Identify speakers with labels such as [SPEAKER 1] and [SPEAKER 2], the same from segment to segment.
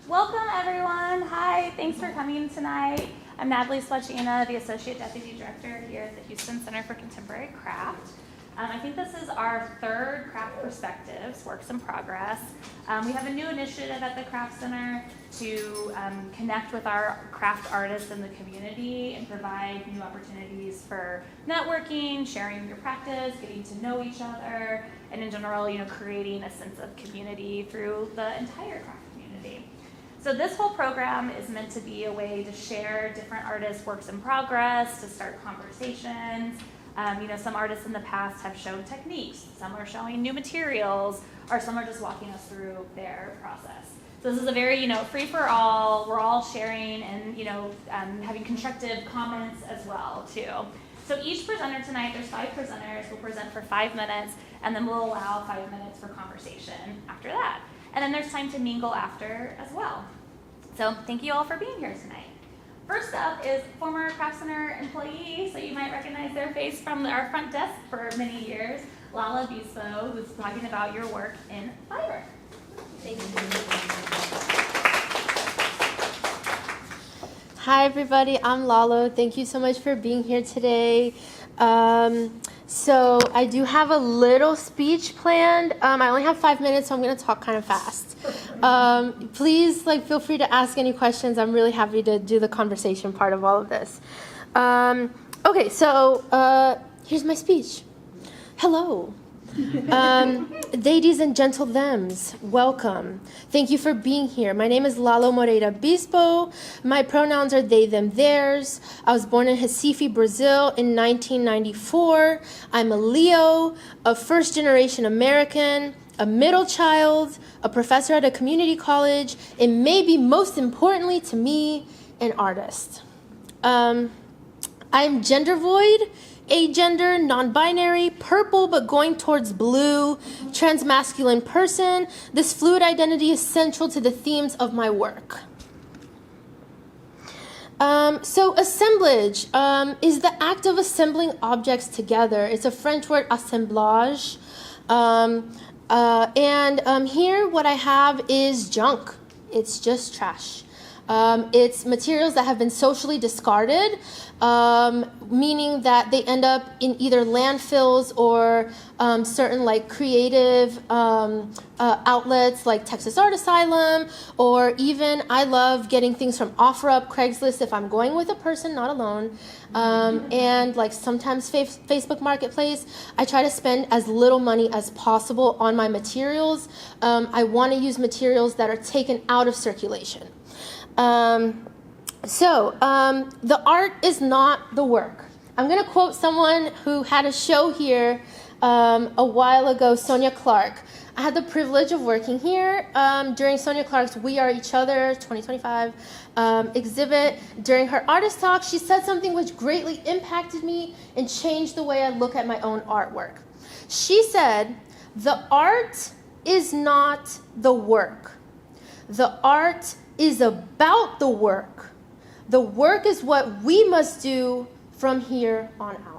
[SPEAKER 1] Welcome, everyone. Hi, thanks for coming tonight. I'm Natalie Swachina, the Associate Deputy Director here at the Houston Center for Contemporary Craft. I think this is our third Craft Perspectives, Works in Progress. We have a new initiative at the Craft Center to connect with our craft artists in the community and provide new opportunities for networking, sharing your practice, getting to know each other, and in general, creating a sense of community through the entire craft community. So this whole program is meant to be a way to share different artists' works in progress, to start conversations. Some artists in the past have shown techniques, some are showing new materials, or some are just walking us through their process. So this is a very, free-for-all, we're all sharing and, having constructive comments as well, too. So each presenter tonight, there's 5 presenters, will present for 5 minutes, and then we'll allow 5 minutes for conversation after that. And then there's time to mingle after as well. So thank you all for being here tonight. First up is former Craft Center employee, so you might recognize their face from our front desk for many years, Lalo Bispo, who's talking about your work in fiber. Thank you.
[SPEAKER 2] Hi everybody, I'm Lalo. Thank you so much for being here today. So I do have a little speech planned. I only have 5 minutes, so I'm going to talk kind of fast. Please feel free to ask any questions. I'm really happy to do the conversation part of all of this. Okay, so here's my speech. Hello. Ladies and gentle thems, welcome. Thank you for being here. My name is Lalo Bispo. My pronouns are they, them, theirs. I was born in Recife, Brazil in 1994. I'm a Leo, a first-generation American, a middle child, a professor at a community college, and maybe most importantly to me, an artist. I'm gender void, agender, non-binary, purple but going towards blue, transmasculine person. This fluid identity is central to the themes of my work. So assemblage is the act of assembling objects together. It's a French word, assemblage. Here what I have is junk. It's just trash. It's materials that have been socially discarded, meaning that they end up in either landfills or certain creative outlets like Texas Art Asylum, or even I love getting things from OfferUp, Craigslist if I'm going with a person, not alone, and sometimes Facebook Marketplace. I try to spend as little money as possible on my materials. I want to use materials that are taken out of circulation. The art is not the work. I'm going to quote someone who had a show here a while ago, Sonia Clark. I had the privilege of working here during Sonia Clark's We Are Each Other 2025 exhibit. During her artist talk, she said something which greatly impacted me and changed the way I look at my own artwork. She said, "The art is not the work. The art is about the work. The work is what we must do from here on out."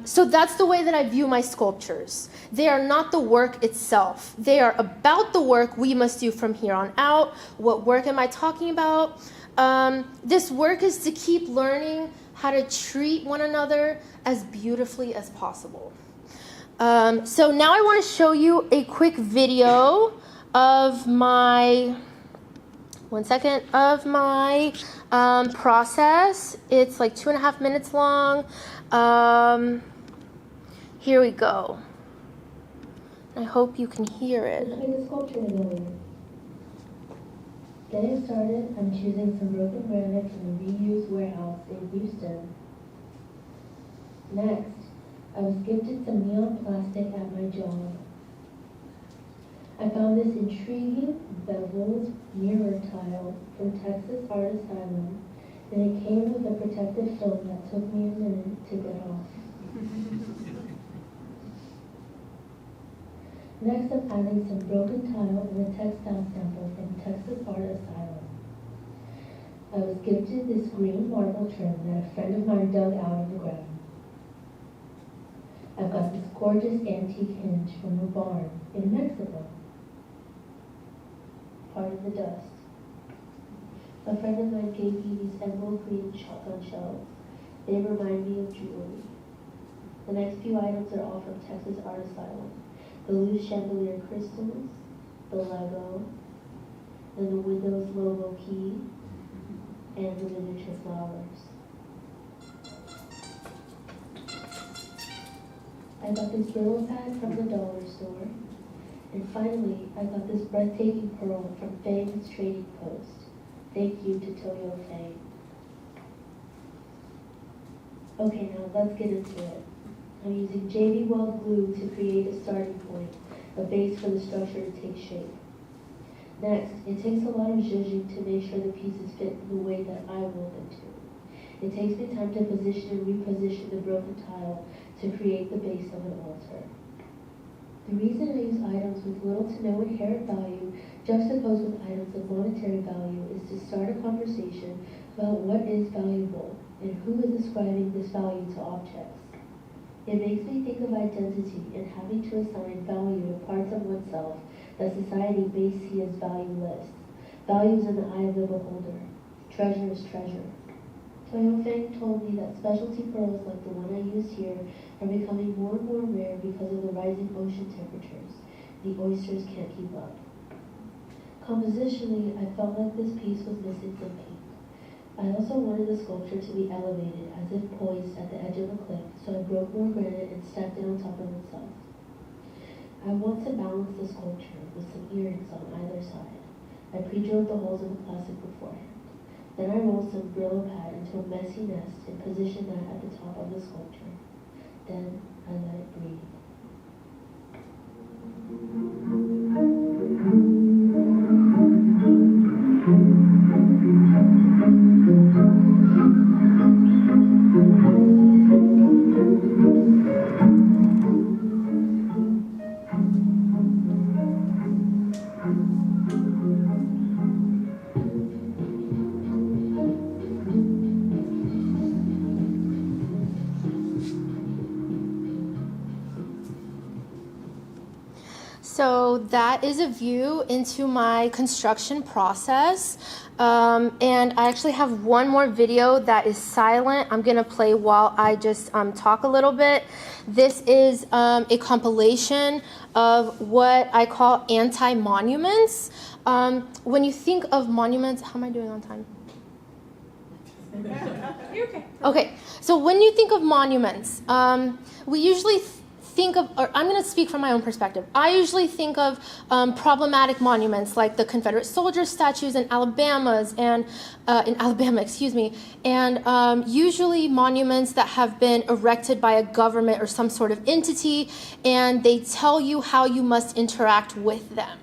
[SPEAKER 2] So that's the way that I view my sculptures. They are not the work itself. They are about the work we must do from here on out. What work am I talking about? This work is to keep learning how to treat one another as beautifully as possible. So now I want to show you a quick video of my process. It's 2.5 minutes long. Here we go. I hope you can hear it.
[SPEAKER 3] Let's make a sculpture together. Getting started, I'm choosing some broken granite from a reused warehouse in Houston. Next, I was gifted some neon plastic at my job. I found this intriguing beveled mirror tile from Texas Art Asylum, and it came with a protective film that took me a minute to get off. Next, I'm adding some broken tile and a textile sample from Texas Art Asylum. I was gifted this green marble trim that a friend of mine dug out of the ground. I've got this gorgeous antique hinge from a barn in Mexico. part of the dust. A friend of mine gave me these emerald green shotgun shells. They remind me of jewelry. The next few items are all from Texas Art Asylum. The loose chandelier crystals, the Lego, and the Windows logo key, and the miniature flowers. I got this Brillo pad from the dollar store. And finally, I got this breathtaking pearl from Fang's Trading Post. Thank you to Toyo Fang. Okay, now let's get into it. I'm using JB Weld glue to create a starting point, a base for the structure to take shape. Next, it takes a lot of zhuzhing to make sure the pieces fit in the way that I want them to. It takes me time to position and reposition the broken tile to create the base of an altar. The reason I use items with little to no inherent value juxtaposed with items of monetary value is to start a conversation about what is valuable and who is ascribing this value to objects. It makes me think of identity and having to assign value to parts of oneself that society may see as valueless. Value is in the eye of the beholder. Treasure is treasure. Toyo Fang told me that specialty pearls like the one I used here are becoming more and more rare because of the rising ocean temperatures. The oysters can't keep up. Compositionally, I felt like this piece was missing some pink. I also wanted the sculpture to be elevated, as if poised at the edge of a cliff, so I broke more granite and stacked it on top of itself. I want to balance the sculpture with some earrings on either side. I pre-drilled the holes in the plastic beforehand. Then I rolled some Brillo pad into a messy nest and positioned that at the top of the sculpture. Then I let it breathe.
[SPEAKER 2] So that is a view into my construction process. And I actually have one more video that is silent. I'm going to play while I just talk a little bit. This is a compilation of what I call anti-monuments. When you think of monuments, how am I doing on time?
[SPEAKER 1] You're okay.
[SPEAKER 2] Okay, so when you think of monuments, we usually think of, or I'm going to speak from my own perspective. I usually think of problematic monuments like the Confederate soldier statues in Alabama, and usually monuments that have been erected by a government or some sort of entity, and they tell you how you must interact with them.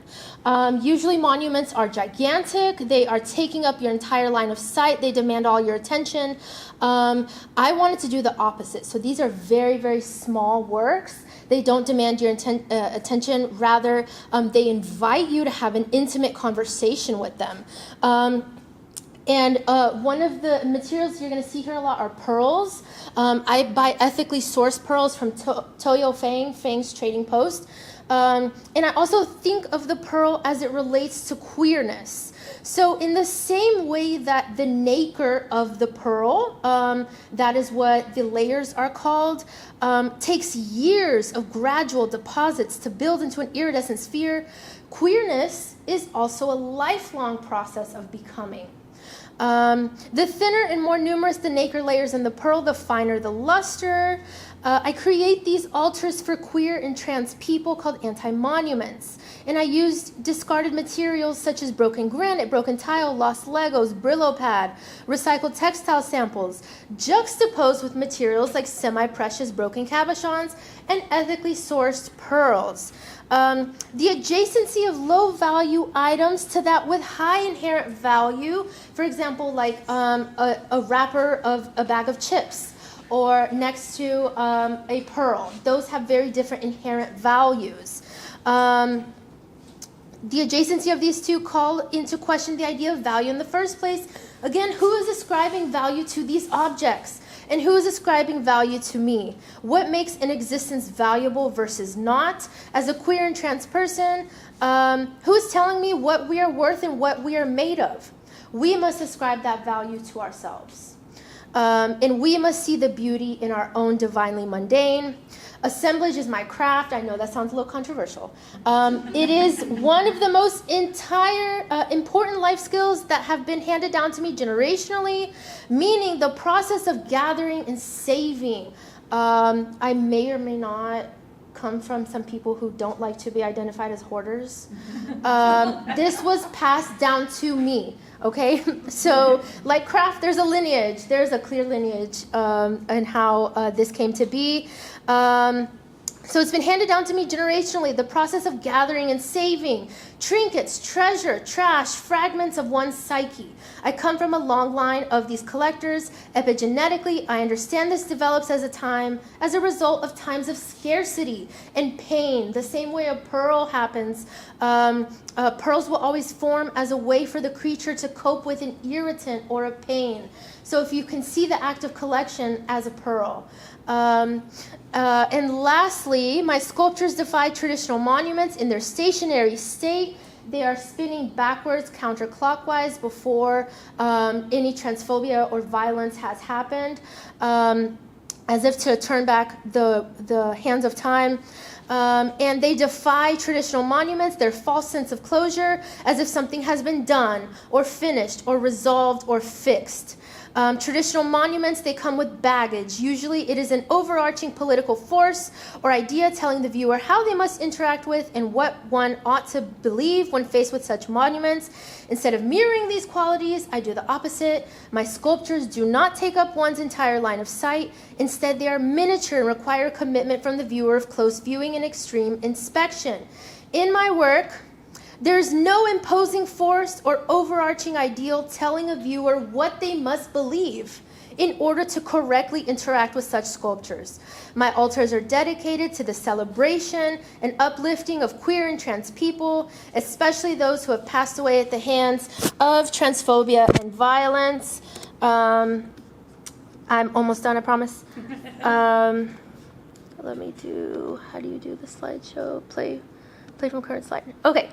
[SPEAKER 2] Usually monuments are gigantic. They are taking up your entire line of sight. They demand all your attention. I wanted to do the opposite. So these are very, very small works. They don't demand your attention. Rather, they invite you to have an intimate conversation with them. And one of the materials you're going to see here a lot are pearls. I buy ethically sourced pearls from Toyo Fang, Fang's Trading Post. And I also think of the pearl as it relates to queerness. So in the same way that the nacre of the pearl, that is what the layers are called, takes years of gradual deposits to build into an iridescent sphere, queerness is also a lifelong process of becoming. The thinner and more numerous the nacre layers in the pearl, the finer the luster. I create these altars for queer and trans people called anti-monuments. And I used discarded materials such as broken granite, broken tile, lost Legos, Brillo pad, recycled textile samples, juxtaposed with materials like semi-precious broken cabochons and ethically sourced pearls. The adjacency of low-value items to that with high inherent value, for example, like a wrapper of a bag of chips, or next to a pearl. Those have very different inherent values. The adjacency of these two call into question the idea of value in the first place. Again, who is ascribing value to these objects? And who is ascribing value to me? What makes an existence valuable versus not? As a queer and trans person, who is telling me what we are worth and what we are made of? We must ascribe that value to ourselves. And we must see the beauty in our own divinely mundane. Assemblage is my craft. I know that sounds a little controversial. It is one of the most important life skills that have been handed down to me generationally, meaning the process of gathering and saving. I may or may not come from some people who don't like to be identified as hoarders. This was passed down to me. Okay, so like craft, there's a lineage. There's a clear lineage and how this came to be. So it's been handed down to me generationally, the process of gathering and saving trinkets, treasure, trash, fragments of one's psyche. I come from a long line of these collectors. Epigenetically, I understand this develops as a result of times of scarcity and pain. The same way a pearl happens, pearls will always form as a way for the creature to cope with an irritant or a pain. So if you can see the act of collection as a pearl. And lastly, my sculptures defy traditional monuments in their stationary state. They are spinning backwards, counterclockwise before any transphobia or violence has happened, as if to turn back the hands of time. And they defy traditional monuments, their false sense of closure, as if something has been done or finished or resolved or fixed. Traditional monuments, they come with baggage. Usually it is an overarching political force or idea telling the viewer how they must interact with and what one ought to believe when faced with such monuments. Instead of mirroring these qualities, I do the opposite. My sculptures do not take up one's entire line of sight. Instead, they are miniature and require commitment from the viewer of close viewing and extreme inspection. In my work, there is no imposing force or overarching ideal telling a viewer what they must believe in order to correctly interact with such sculptures. My altars are dedicated to the celebration and uplifting of queer and trans people, especially those who have passed away at the hands of transphobia and violence. I'm almost done, I promise. Let me do, how do you do the slideshow? Play from current slide. Okay,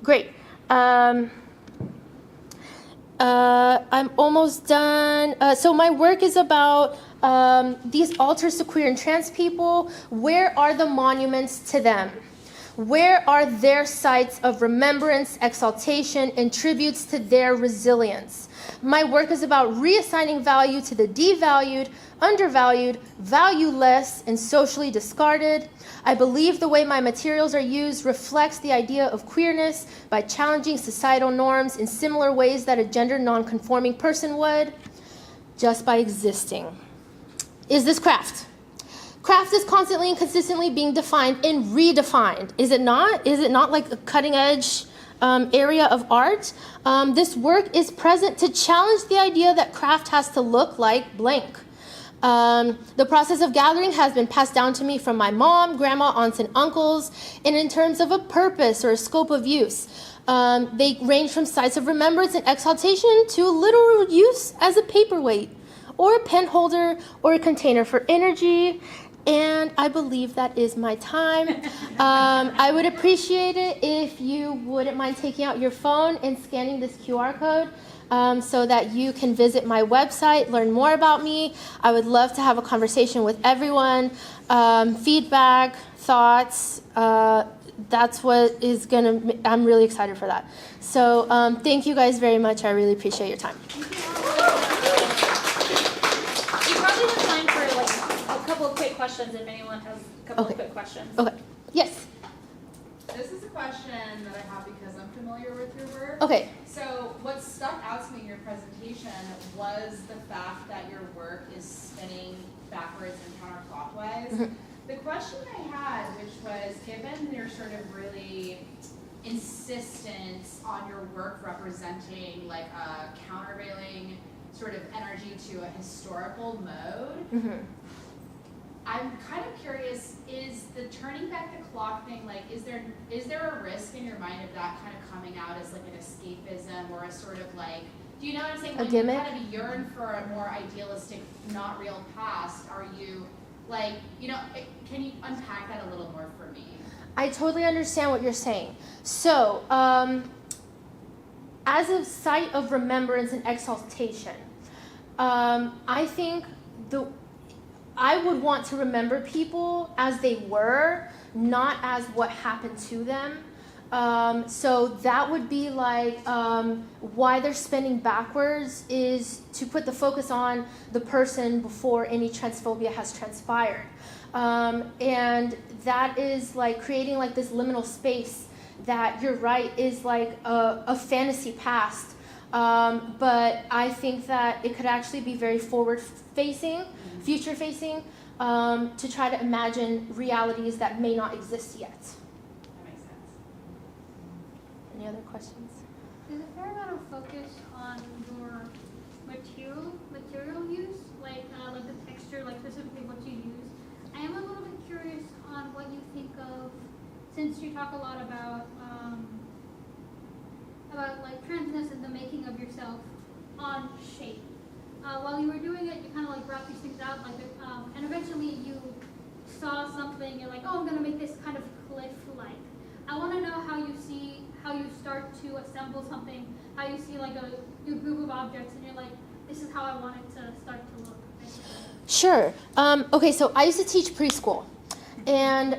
[SPEAKER 2] great. I'm almost done. So my work is about these altars to queer and trans people. Where are the monuments to them? Where are their sites of remembrance, exaltation, and tributes to their resilience? My work is about reassigning value to the devalued, undervalued, valueless, and socially discarded. I believe the way my materials are used reflects the idea of queerness by challenging societal norms in similar ways that a gender non-conforming person would, just by existing. Is this craft? Craft is constantly and consistently being defined and redefined. Is it not? Is it not like a cutting edge area of art? This work is present to challenge the idea that craft has to look like blank. The process of gathering has been passed down to me from my mom, grandma, aunts, and uncles, and in terms of a purpose or a scope of use. They range from sites of remembrance and exaltation to literal use as a paperweight or a pen holder or a container for energy. And I believe that is my time. I would appreciate it if you wouldn't mind taking out your phone and scanning this QR code so that you can visit my website, learn more about me. I would love to have a conversation with everyone. Feedback, thoughts, that's what is gonna, I'm really excited for that. So thank you guys very much. I really appreciate your time.
[SPEAKER 1] Couple of quick questions if anyone has a couple of quick questions.
[SPEAKER 2] Okay. Yes.
[SPEAKER 4] This is a question that I have because I'm familiar with your work.
[SPEAKER 2] Okay.
[SPEAKER 4] So what stuck out to me in your presentation was the fact that your work is spinning backwards and counterclockwise.
[SPEAKER 2] Mm-hmm.
[SPEAKER 4] The question I had, which was, given your sort of really insistence on your work representing like a countervailing sort of energy to a historical mode,
[SPEAKER 2] Mm-hmm.
[SPEAKER 4] I'm kind of curious, is the turning back the clock thing, like, is there a risk in your mind of that kind of coming out as like an escapism or a sort of like Do you know what I'm saying?
[SPEAKER 2] A
[SPEAKER 4] When
[SPEAKER 2] gimmick?
[SPEAKER 4] you kind of yearn for a more idealistic, not real past, are you like, can you unpack that a little more for me?
[SPEAKER 2] I totally understand what you're saying. So, as a site of remembrance and exaltation, I think I would want to remember people as they were, not as what happened to them. So that would be like why they're spinning backwards is to put the focus on the person before any transphobia has transpired. And that is like creating like this liminal space that, you're right, is like a fantasy past. But I think that it could actually be very forward-facing, future-facing, to try to imagine realities that may not exist yet.
[SPEAKER 4] That makes sense.
[SPEAKER 2] Any other questions?
[SPEAKER 5] There's a fair amount of focus on your material use, like the texture, like specifically what you use. I am a little bit curious on what you think of, since you talk a lot about like transness and the making of yourself on shape. While you were doing it, you kind of like brought these things out, like, and eventually you saw something. You're like, oh, I'm gonna make this kind of cliff-like. I want to know how you start to assemble something, how you see like your group of objects, and you're like, this is how I want it to start to look.
[SPEAKER 2] Sure. Okay, so I used to teach preschool. And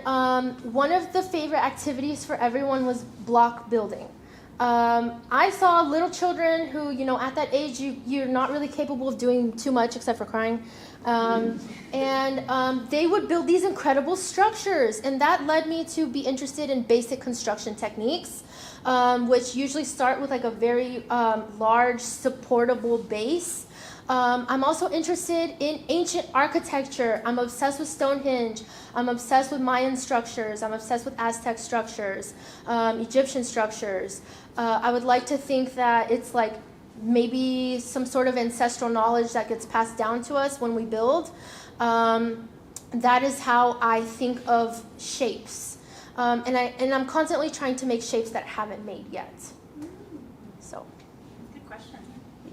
[SPEAKER 2] one of the favorite activities for everyone was block building. I saw little children who, at that age, you're not really capable of doing too much except for crying. And they would build these incredible structures. And that led me to be interested in basic construction techniques, which usually start with like a very large, supportable base. I'm also interested in ancient architecture. I'm obsessed with Stonehenge. I'm obsessed with Mayan structures. I'm obsessed with Aztec structures, Egyptian structures. I would like to think that it's like maybe some sort of ancestral knowledge that gets passed down to us when we build. That is how I think of shapes. And I'm constantly trying to make shapes that I haven't made yet. So.
[SPEAKER 1] Good question.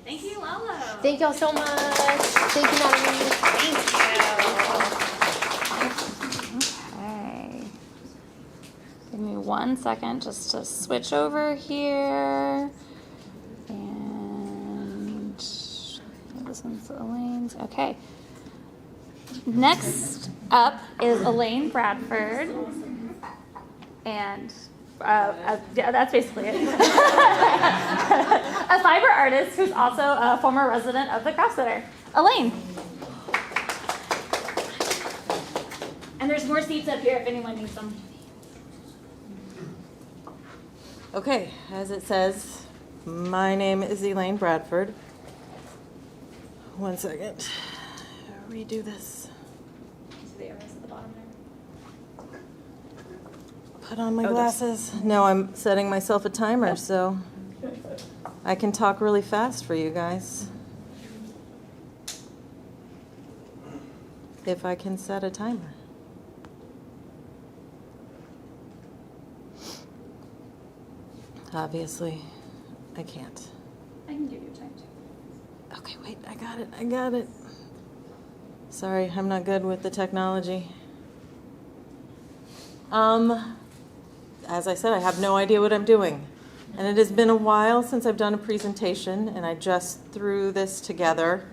[SPEAKER 1] Thank you, Lalo.
[SPEAKER 2] Thank y'all so much. Thank you, Natalie.
[SPEAKER 1] Okay. Give me 1 second just to switch over here. And this one's Elaine's. Okay. Next up is Elaine Bradford. And yeah, that's basically it. A fiber artist who's also a former resident of the Craft Center. Elaine. And there's more seats up here if anyone needs them.
[SPEAKER 6] Okay, as it says, my name is Elaine Bradford. 1 second. Redo this.
[SPEAKER 1] See the arrows at the bottom there?
[SPEAKER 6] Put on my glasses. No, I'm setting myself a timer, so I can talk really fast for you guys. If I can set a timer. Obviously, I can't.
[SPEAKER 1] I can give you time too.
[SPEAKER 6] Okay, wait, I got it. Sorry, I'm not good with the technology. As I said, I have no idea what I'm doing. And it has been a while since I've done a presentation, and I just threw this together.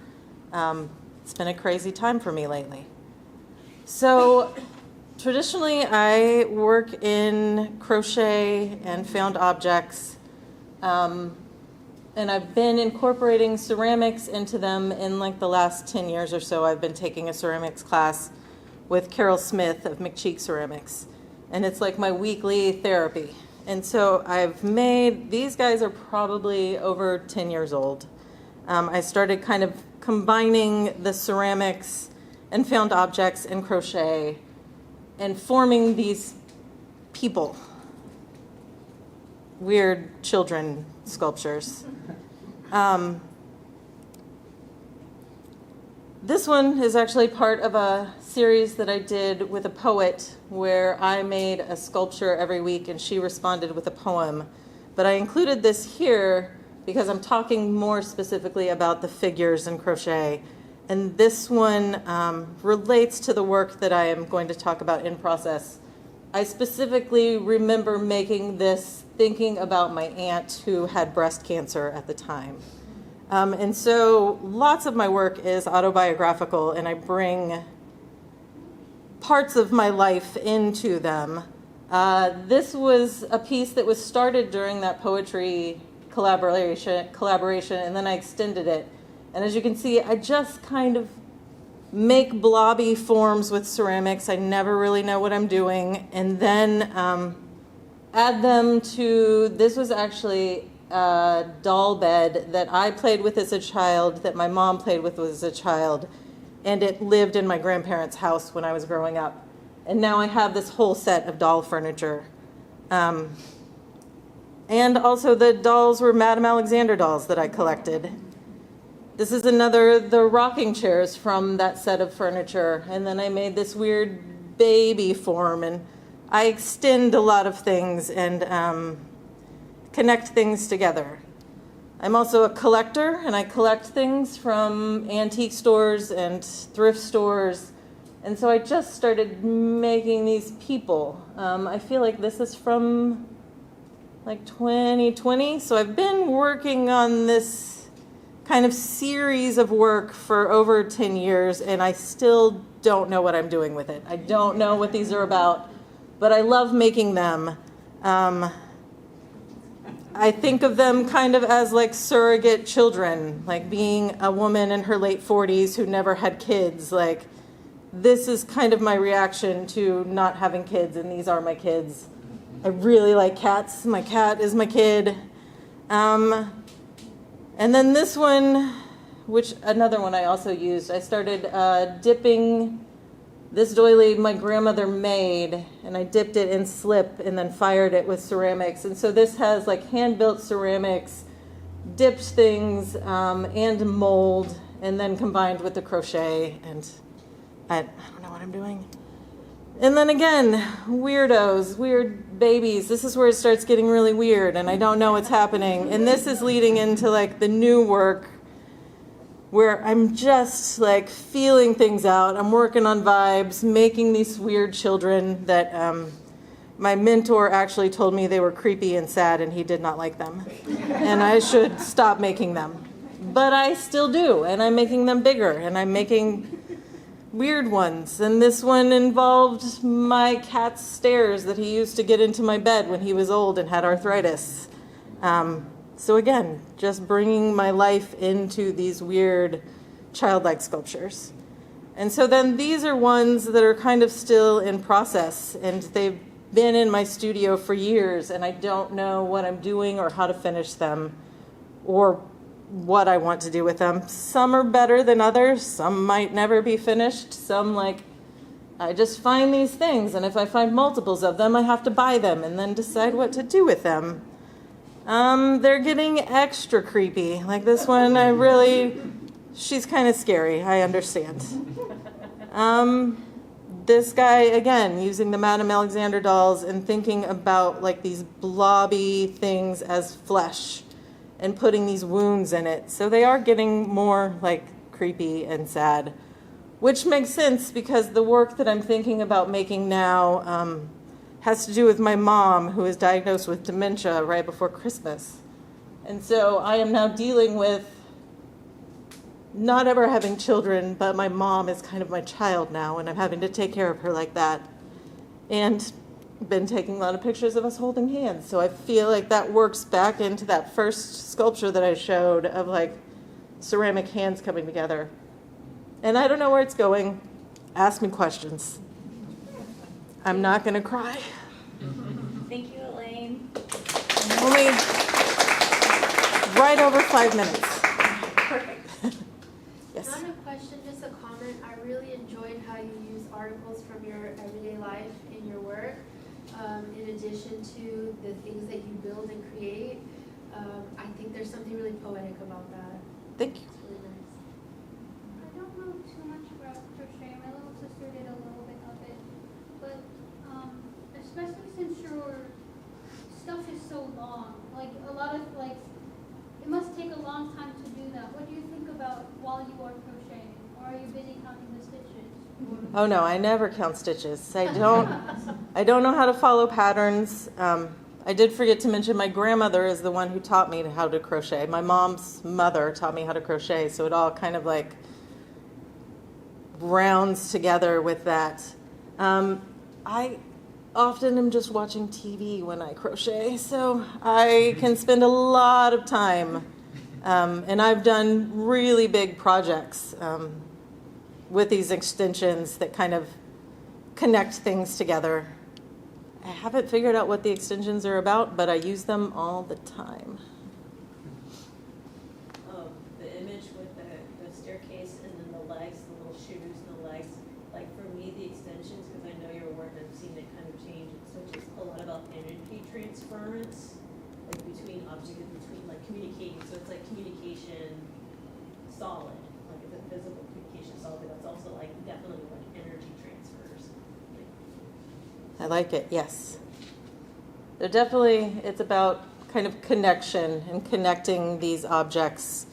[SPEAKER 6] It's been a crazy time for me lately. So, traditionally, I work in crochet and found objects. And I've been incorporating ceramics into them in like the last 10 years or so. I've been taking a ceramics class with Carol Smith of McCheek Ceramics. And it's like my weekly therapy. And so I've made, these guys are probably over 10 years old. I started kind of combining the ceramics and found objects and crochet and forming these people, weird children sculptures. This one is actually part of a series that I did with a poet where I made a sculpture every week and she responded with a poem. But I included this here because I'm talking more specifically about the figures in crochet. And this one relates to the work that I am going to talk about in process. I specifically remember making this thinking about my aunt who had breast cancer at the time. And so lots of my work is autobiographical, and I bring parts of my life into them. This was a piece that was started during that poetry collaboration, and then I extended it. And as you can see, I just kind of make blobby forms with ceramics. I never really know what I'm doing. And then add them to, this was actually a doll bed that I played with as a child, that my mom played with as a child. And it lived in my grandparents' house when I was growing up. And now I have this whole set of doll furniture. And also the dolls were Madame Alexander dolls that I collected. This is the rocking chairs from that set of furniture. And then I made this weird baby form, and I extend a lot of things and connect things together. I'm also a collector, and I collect things from antique stores and thrift stores. And so I just started making these people. I feel like this is from like 2020. So I've been working on this kind of series of work for over 10 years, and I still don't know what I'm doing with it. I don't know what these are about, but I love making them. I think of them kind of as like surrogate children, like being a woman in her late 40s who never had kids. Like, this is kind of my reaction to not having kids, and these are my kids. I really like cats. My cat is my kid. And then this one, which another one I also used, I started dipping this doily my grandmother made, and I dipped it in slip and then fired it with ceramics. And so this has like hand-built ceramics, dipped things, and mold, and then combined with the crochet. And I don't know what I'm doing. And then again, weirdos, weird babies. This is where it starts getting really weird, and I don't know what's happening. And this is leading into like the new work where I'm just like feeling things out. I'm working on vibes, making these weird children that my mentor actually told me they were creepy and sad, and he did not like them. And I should stop making them. But I still do, and I'm making them bigger, and I'm making weird ones. And this one involved my cat's stairs that he used to get into my bed when he was old and had arthritis. So again, just bringing my life into these weird childlike sculptures. And so then these are ones that are kind of still in process, and they've been in my studio for years, and I don't know what I'm doing or how to finish them or what I want to do with them. Some are better than others. Some might never be finished. Some, like, I just find these things, and if I find multiples of them, I have to buy them and then decide what to do with them. They're getting extra creepy. Like this one, she's kind of scary, I understand. This guy, again, using the Madame Alexander dolls and thinking about like these blobby things as flesh and putting these wounds in it. So they are getting more like creepy and sad, which makes sense because the work that I'm thinking about making now has to do with my mom, who was diagnosed with dementia right before Christmas. And so I am now dealing with not ever having children, but my mom is kind of my child now, and I'm having to take care of her like that. And been taking a lot of pictures of us holding hands. So I feel like that works back into that first sculpture that I showed of like ceramic hands coming together. And I don't know where it's going. Ask me questions. I'm not going to cry.
[SPEAKER 1] Thank you, Elaine.
[SPEAKER 6] Only right over 5 minutes.
[SPEAKER 1] Perfect.
[SPEAKER 6] Yes.
[SPEAKER 7] Not a question, just a comment. I really enjoyed how you use articles from your everyday life in your work, in addition to the things that you build and create. I think there's something really poetic about that.
[SPEAKER 6] Thank you.
[SPEAKER 7] It's really nice.
[SPEAKER 5] I don't know too much about crochet. My little sister did a little bit of it, but especially since your stuff is so long, like a lot of like, it must
[SPEAKER 6] Oh no, I never count stitches. I don't know how to follow patterns. I did forget to mention my grandmother is the one who taught me how to crochet. My mom's mother taught me how to crochet, so it all kind of like rounds together with that. I often am just watching TV when I crochet, so I can spend a lot of time. And I've done really big projects with these extensions that kind of connect things together. I haven't figured out what the extensions are about, but I use them all the time.
[SPEAKER 8] The image with the staircase and then the legs, the little shoes and the legs. Like for me, the extensions, because I know you're aware, I've seen it kind of change. So it's just a lot about energy transference, like between objects, between like communicating. So it's like communication solid, like it's a physical communication solid, but that's also like definitely like energy transfers.
[SPEAKER 6] I like it, yes. They're definitely, it's about kind of connection and connecting these objects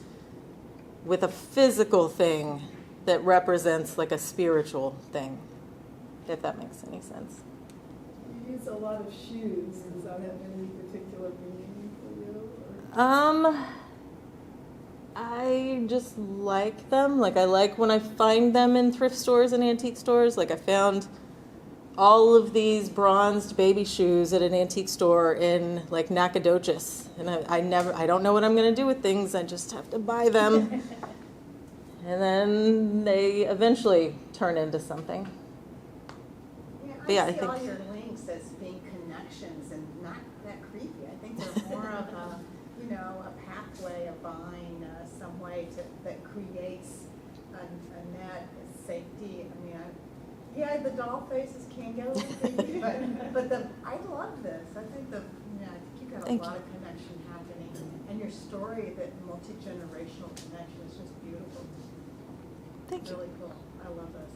[SPEAKER 6] with a physical thing that represents like a spiritual thing, if that makes any sense.
[SPEAKER 9] You use a lot of shoes. Does that have any particular meaning for you? Or?
[SPEAKER 6] I just like them. Like I like when I find them in thrift stores and antique stores. Like I found all of these bronzed baby shoes at an antique store in like Nacogdoches, and I don't know what I'm going to do with things. I just have to buy them, and then they eventually turn into something.
[SPEAKER 10] Yeah, I see all your links as being connections and not that creepy. I think they're more of a, a pathway, a vine, some way that creates a net, a safety. I mean, the doll faces can get a little creepy, but I love this. I think I think you've got a lot of connection happening, and your story, that multi-generational connection, is just beautiful.
[SPEAKER 6] Thank you.
[SPEAKER 10] Really cool. I love this.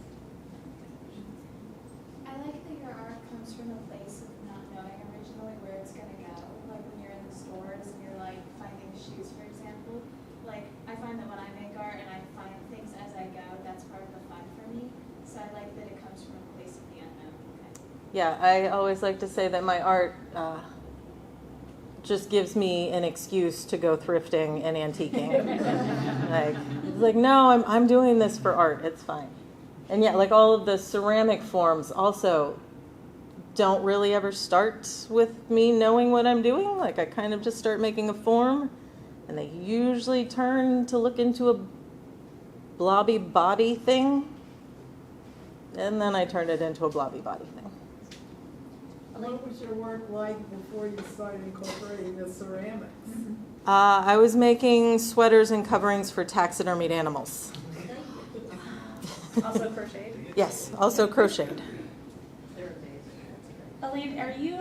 [SPEAKER 11] I like that your art comes from a place of not knowing originally where it's going to go. Like when you're in the stores and you're like finding shoes, for example. Like I find that when I make art and I find things as I go, that's part of the fun for me. So I like that it comes from a place of the unknown. Okay.
[SPEAKER 6] Yeah, I always like to say that my art just gives me an excuse to go thrifting and antiquing. like no, I'm doing this for art. It's fine. And yeah, like all of the ceramic forms also don't really ever start with me knowing what I'm doing. Like I kind of just start making a form, and they usually turn to look into a blobby body thing. And then I turned it into a blobby body thing.
[SPEAKER 9] What was your work like before you started incorporating the ceramics?
[SPEAKER 6] I was making sweaters and coverings for taxidermied animals.
[SPEAKER 1] Also crocheted?
[SPEAKER 6] Yes, also crocheted.
[SPEAKER 1] Elaine,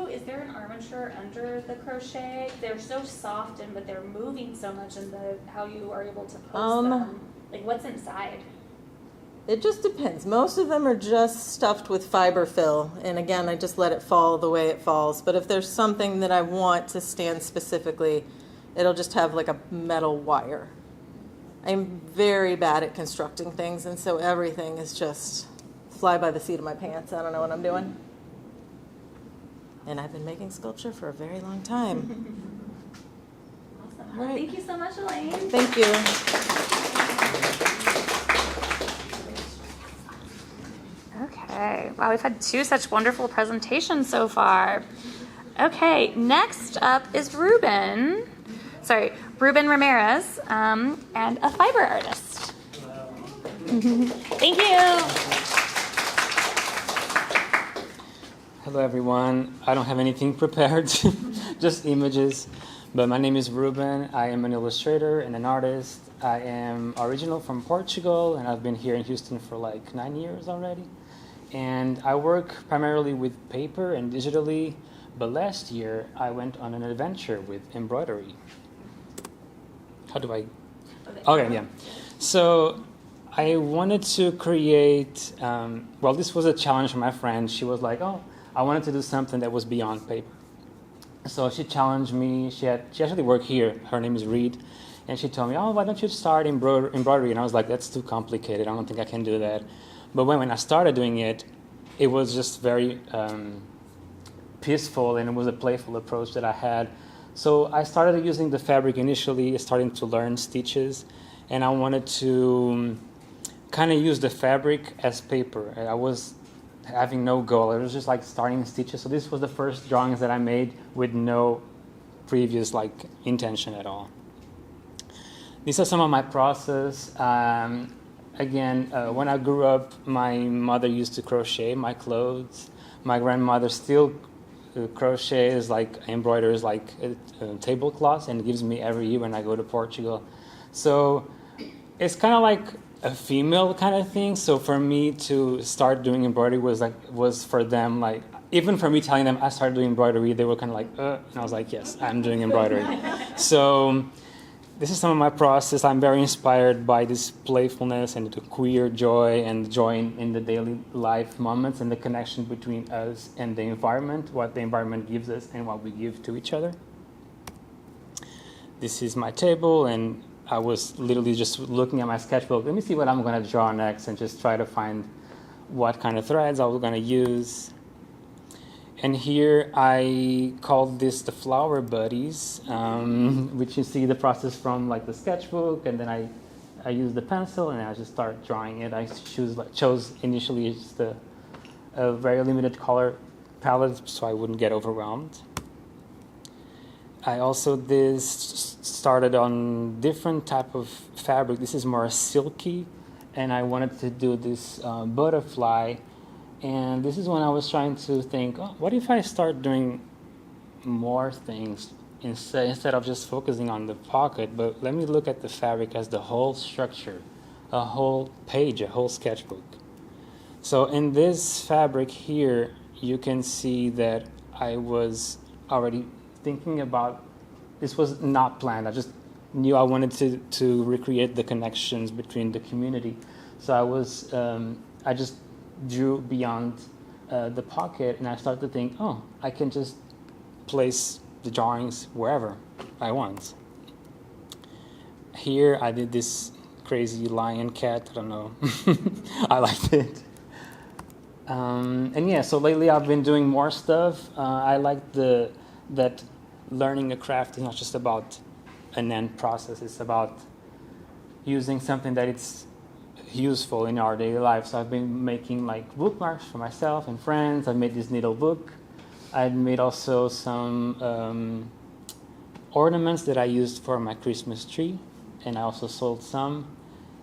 [SPEAKER 1] is there an armature under the crochet? They're so soft, but they're moving so much in how you are able to pose them. Like what's inside?
[SPEAKER 6] It just depends. Most of them are just stuffed with fiber fill, and again, I just let it fall the way it falls. But if there's something that I want to stand specifically, it'll just have like a metal wire. I'm very bad at constructing things, and so everything is just fly by the seat of my pants. I don't know what I'm doing. And I've been making sculpture for a very long time.
[SPEAKER 1] Awesome.
[SPEAKER 6] All right.
[SPEAKER 1] Thank you so much, Elaine.
[SPEAKER 6] Thank you.
[SPEAKER 1] Okay. Wow, we've had two such wonderful presentations so far. Okay, next up is Ruben Ramires, and a fiber artist. Thank you.
[SPEAKER 12] Hello everyone. I don't have anything prepared, just images. But my name is Ruben. I am an illustrator and an artist. I am original from Portugal, and I've been here in Houston for like 9 years already. And I work primarily with paper and digitally, but last year I went on an adventure with embroidery. How do I? Okay, yeah. So I wanted to create, this was a challenge for my friend. She was like, I wanted to do something that was beyond paper. So she challenged me. She actually worked here. Her name is Reed. And she told me, why don't you start embroidery? And I was like, that's too complicated. I don't think I can do that. But when I started doing it, it was just very peaceful, and it was a playful approach that I had. So I started using the fabric initially, starting to learn stitches, and I wanted to kind of use the fabric as paper. I was having no goal. It was just like starting stitches. So this was the first drawings that I made with no previous like intention at all. These are some of my process. Again, when I grew up, my mother used to crochet my clothes. My grandmother still crochets, like embroiders, like tablecloths, and gives me every year when I go to Portugal. So it's kind of like a female kind of thing. So for me to start doing embroidery was for them like, even for me telling them I started doing embroidery, they were kind of like, and I was like, yes, I'm doing embroidery. So this is some of my process. I'm very inspired by this playfulness and the queer joy and joy in the daily life moments and the connection between us and the environment, what the environment gives us and what we give to each other. This is my table, and I was literally just looking at my sketchbook. Let me see what I'm going to draw next and just try to find what kind of threads I was going to use. And here I called this the flower buddies, which you see the process from like the sketchbook, and then I use the pencil and I just start drawing it. I chose initially just a very limited color palette so I wouldn't get overwhelmed. I also started on different type of fabric. This is more silky, and I wanted to do this butterfly. And this is when I was trying to think, what if I start doing more things instead of just focusing on the pocket, but let me look at the fabric as the whole structure, a whole page, a whole sketchbook. So in this fabric here, you can see that I was already thinking about, this was not planned. I just knew I wanted to recreate the connections between the community. So I just drew beyond the pocket, and I started to think, I can just place the drawings wherever I want. Here I did this crazy lion cat, I don't know, I liked it. And yeah, so lately I've been doing more stuff. I like that learning a craft is not just about an end process, it's about using something that it's useful in our daily life. So I've been making like bookmarks for myself and friends. I made this needle book. I made also some ornaments that I used for my Christmas tree, and I also sold some.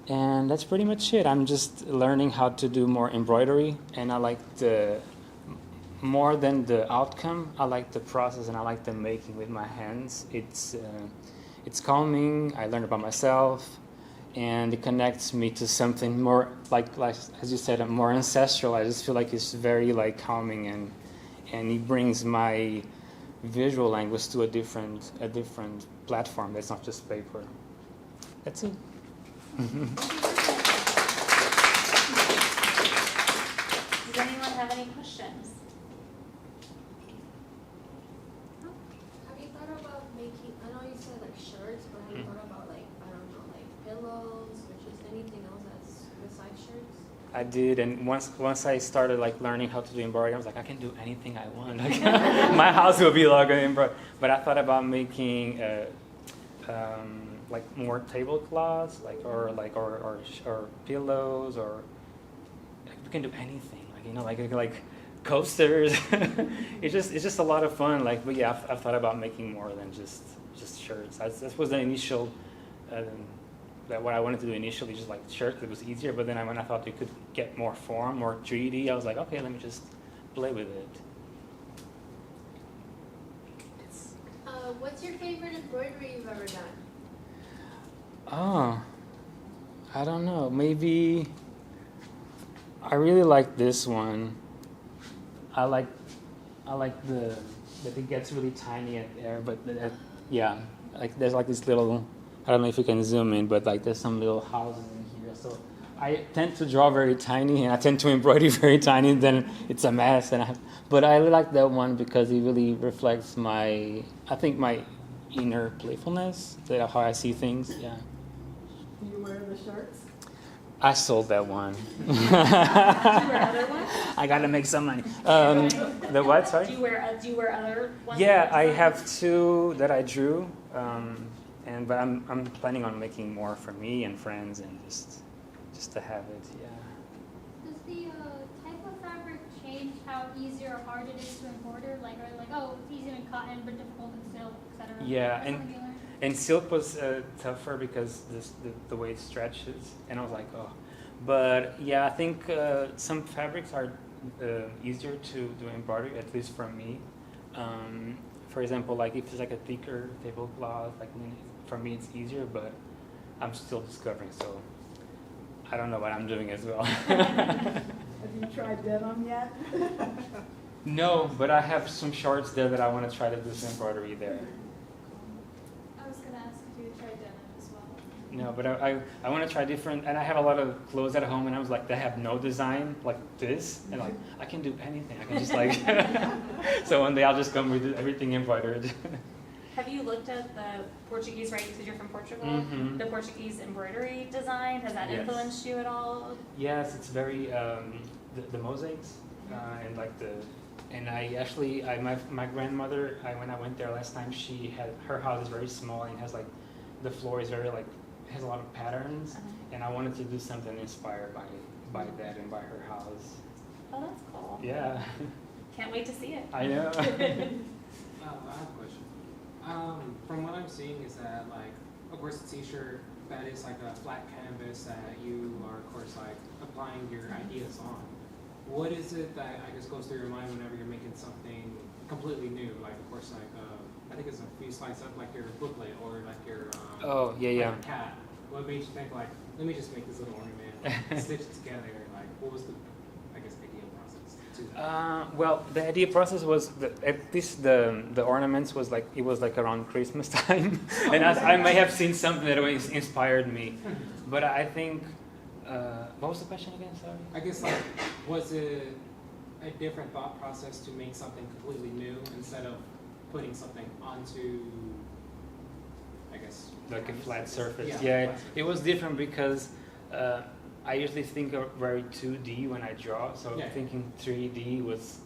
[SPEAKER 12] And that's pretty much it. I'm just learning how to do more embroidery, and I like more than the outcome, I like the process, and I like the making with my hands. It's calming. I learn about myself, and it connects me to something more like as you said, more ancestral. I just feel like it's very like calming, and it brings my visual language to a different platform that's not just paper. That's it.
[SPEAKER 1] Does anyone have any questions?
[SPEAKER 7] Have you thought about making, I know you said like shirts, but have you thought about like, I don't know, like pillows or just anything else that's besides shirts?
[SPEAKER 12] I did, and once I started like learning how to do embroidery, I was like, I can do anything I want. My house will be like an embroidery. But I thought about making like more tablecloths, or pillows, or we can do anything. Like coasters. it's just a lot of fun. But yeah, I've thought about making more than just shirts. That was the initial. That what I wanted to do initially, just like shirts, it was easier. But then when I thought it could get more form, more 3D, I was like, okay, let me just play with it.
[SPEAKER 7] What's your favorite embroidery you've ever done?
[SPEAKER 12] Oh, I don't know. Maybe I really like this one. I like that it gets really tiny at there, but yeah, like there's like this little. I don't know if you can zoom in, but like there's some little houses in here. So I tend to draw very tiny, and I tend to embroider very tiny. Then it's a mess. But I really like that one because it really reflects my inner playfulness, how I see things. Yeah.
[SPEAKER 9] Do you wear the shirts?
[SPEAKER 12] I sold that one.
[SPEAKER 1] Do you wear other ones?
[SPEAKER 12] I gotta make some money. The what? Sorry.
[SPEAKER 1] Do you wear other ones?
[SPEAKER 12] Yeah, I have 2 that I drew, but I'm planning on making more for me and friends and just to have it. Yeah.
[SPEAKER 5] Does the type of fabric change how easy or hard it is to embroider? Like, are like, oh, it's easy in cotton but difficult in silk, etc.
[SPEAKER 12] Yeah, and silk was tougher because the way it stretches, and I was like, oh. But yeah, I think some fabrics are easier to do embroidery, at least for me. For example, like if it's like a thicker tablecloth, like for me it's easier, but I'm still discovering, so I don't know what I'm doing as well.
[SPEAKER 9] Have you tried denim yet?
[SPEAKER 12] No, but I have some shorts there that I want to try to do some embroidery there.
[SPEAKER 11] I was gonna ask if you tried denim as well.
[SPEAKER 12] No, but I want to try different, and I have a lot of clothes at home, and I was like, they have no design like this, and like I can do anything. I can just like, so one day I'll just come with everything embroidered.
[SPEAKER 1] Have you looked at the Portuguese, right? Because you're from Portugal.
[SPEAKER 12] Mm-hmm.
[SPEAKER 1] The Portuguese embroidery design, has that
[SPEAKER 12] Yes.
[SPEAKER 1] influenced you at all?
[SPEAKER 12] Yes, it's very the mosaics and like my grandmother, when I went there last time, her house is very small and has like the floor is very like has a lot of patterns, and I wanted to do something inspired by that and by her house.
[SPEAKER 1] Oh, that's cool.
[SPEAKER 12] Yeah.
[SPEAKER 1] Can't wait to see it.
[SPEAKER 12] I know.
[SPEAKER 13] I have a question. From what I'm seeing is that, like, of course, a t-shirt, that is like a flat canvas that you are, of course, like, applying your ideas on. What is it that, I guess, goes through your mind whenever you're making something completely new? Like, of course, like, I think it's a few slides up, like your booklet or like your
[SPEAKER 12] Oh, yeah, yeah.
[SPEAKER 13] like cat. What made you think, like, let me just make this little ornament, like, stitch it together? Like, what was the, I guess, idea process to that?
[SPEAKER 12] Well, the idea process was at least the ornaments was like it was like around Christmas time, and I may have seen something that inspired me, but I think what was the question again? Sorry.
[SPEAKER 13] I guess like was it a different thought process to make something completely new instead of putting something onto, I guess,
[SPEAKER 12] Like a flat surface.
[SPEAKER 13] Yeah,
[SPEAKER 12] Yeah,
[SPEAKER 13] flat surface.
[SPEAKER 12] it was different because I usually think of very 2D when I draw, so
[SPEAKER 13] Yeah.
[SPEAKER 12] thinking 3D was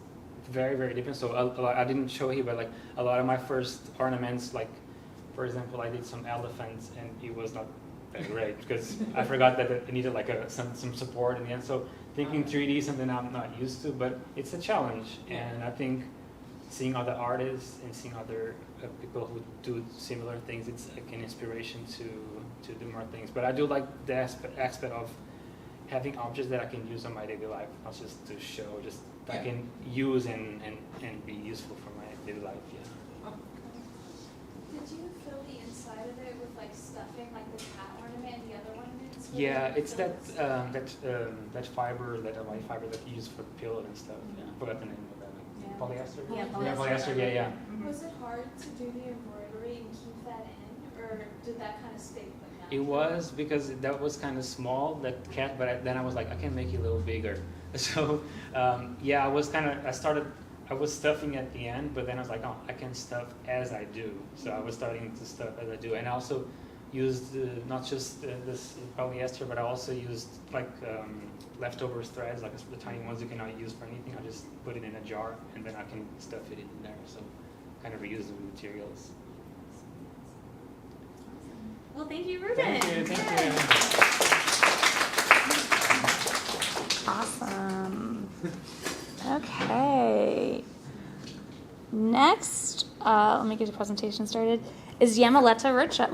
[SPEAKER 12] very, very different. So I didn't show here, but like a lot of my first ornaments, like for example, I did some elephants, and it was not that great because I forgot that it needed like some support in the end. So thinking 3D is something I'm not used to, but it's a challenge, and I think seeing other artists and seeing other people who do similar things, it's like an inspiration to do more things. But I do like the aspect of having objects that I can use on my daily life, not just to show, just I can use and be useful for my daily life. Yeah.
[SPEAKER 11] Did you fill the inside of it with like stuffing, like the cat ornament and the other ornaments? What
[SPEAKER 12] Yeah,
[SPEAKER 11] did you
[SPEAKER 12] it's
[SPEAKER 11] fill
[SPEAKER 12] that fiber, that white fiber that you use for the pillow and stuff. Yeah. I forgot the name of that.
[SPEAKER 1] Yeah.
[SPEAKER 12] Polyester.
[SPEAKER 1] Yeah,
[SPEAKER 12] Yeah, polyester. Yeah, yeah.
[SPEAKER 11] Was it hard to do the embroidery and keep that in, or did that kind of stay put down?
[SPEAKER 12] It was because that was kind of small, that cat, but then I was like, I can make it a little bigger. So yeah, I was stuffing at the end, but then I was like, oh, I can stuff as I do. So I was starting to stuff as I do, and I also used not just this polyester, but I also used like leftover threads, like the tiny ones you cannot use for anything. I just put it in a jar, and then I can stuff it in there. So kind of reuse the materials.
[SPEAKER 1] Well, thank you, Ruben.
[SPEAKER 12] Thank you.
[SPEAKER 1] Awesome. Okay. Next, let me get the presentation started, is Yamilette Rocha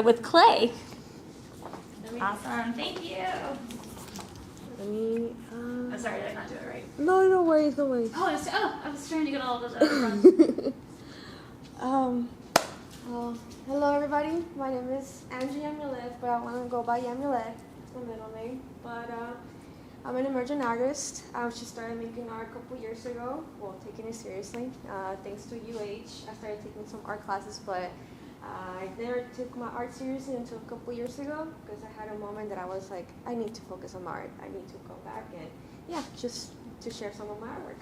[SPEAKER 1] with clay. Awesome. Thank you. I'm sorry, did I not do it right?
[SPEAKER 14] No worries, no worries.
[SPEAKER 1] Oh, I was trying to get all of the
[SPEAKER 14] Well, hello everybody. My name is Angie Yamilette, but I want to go by Yamilette. It's my middle name. But I'm an emerging artist. I just started making art a couple years ago. Well, taking it seriously. Thanks to UH, I started taking some art classes, but I never took my art seriously until a couple years ago because I had a moment that I was like, I need to focus on art. I need to go back and just to share some of my artwork.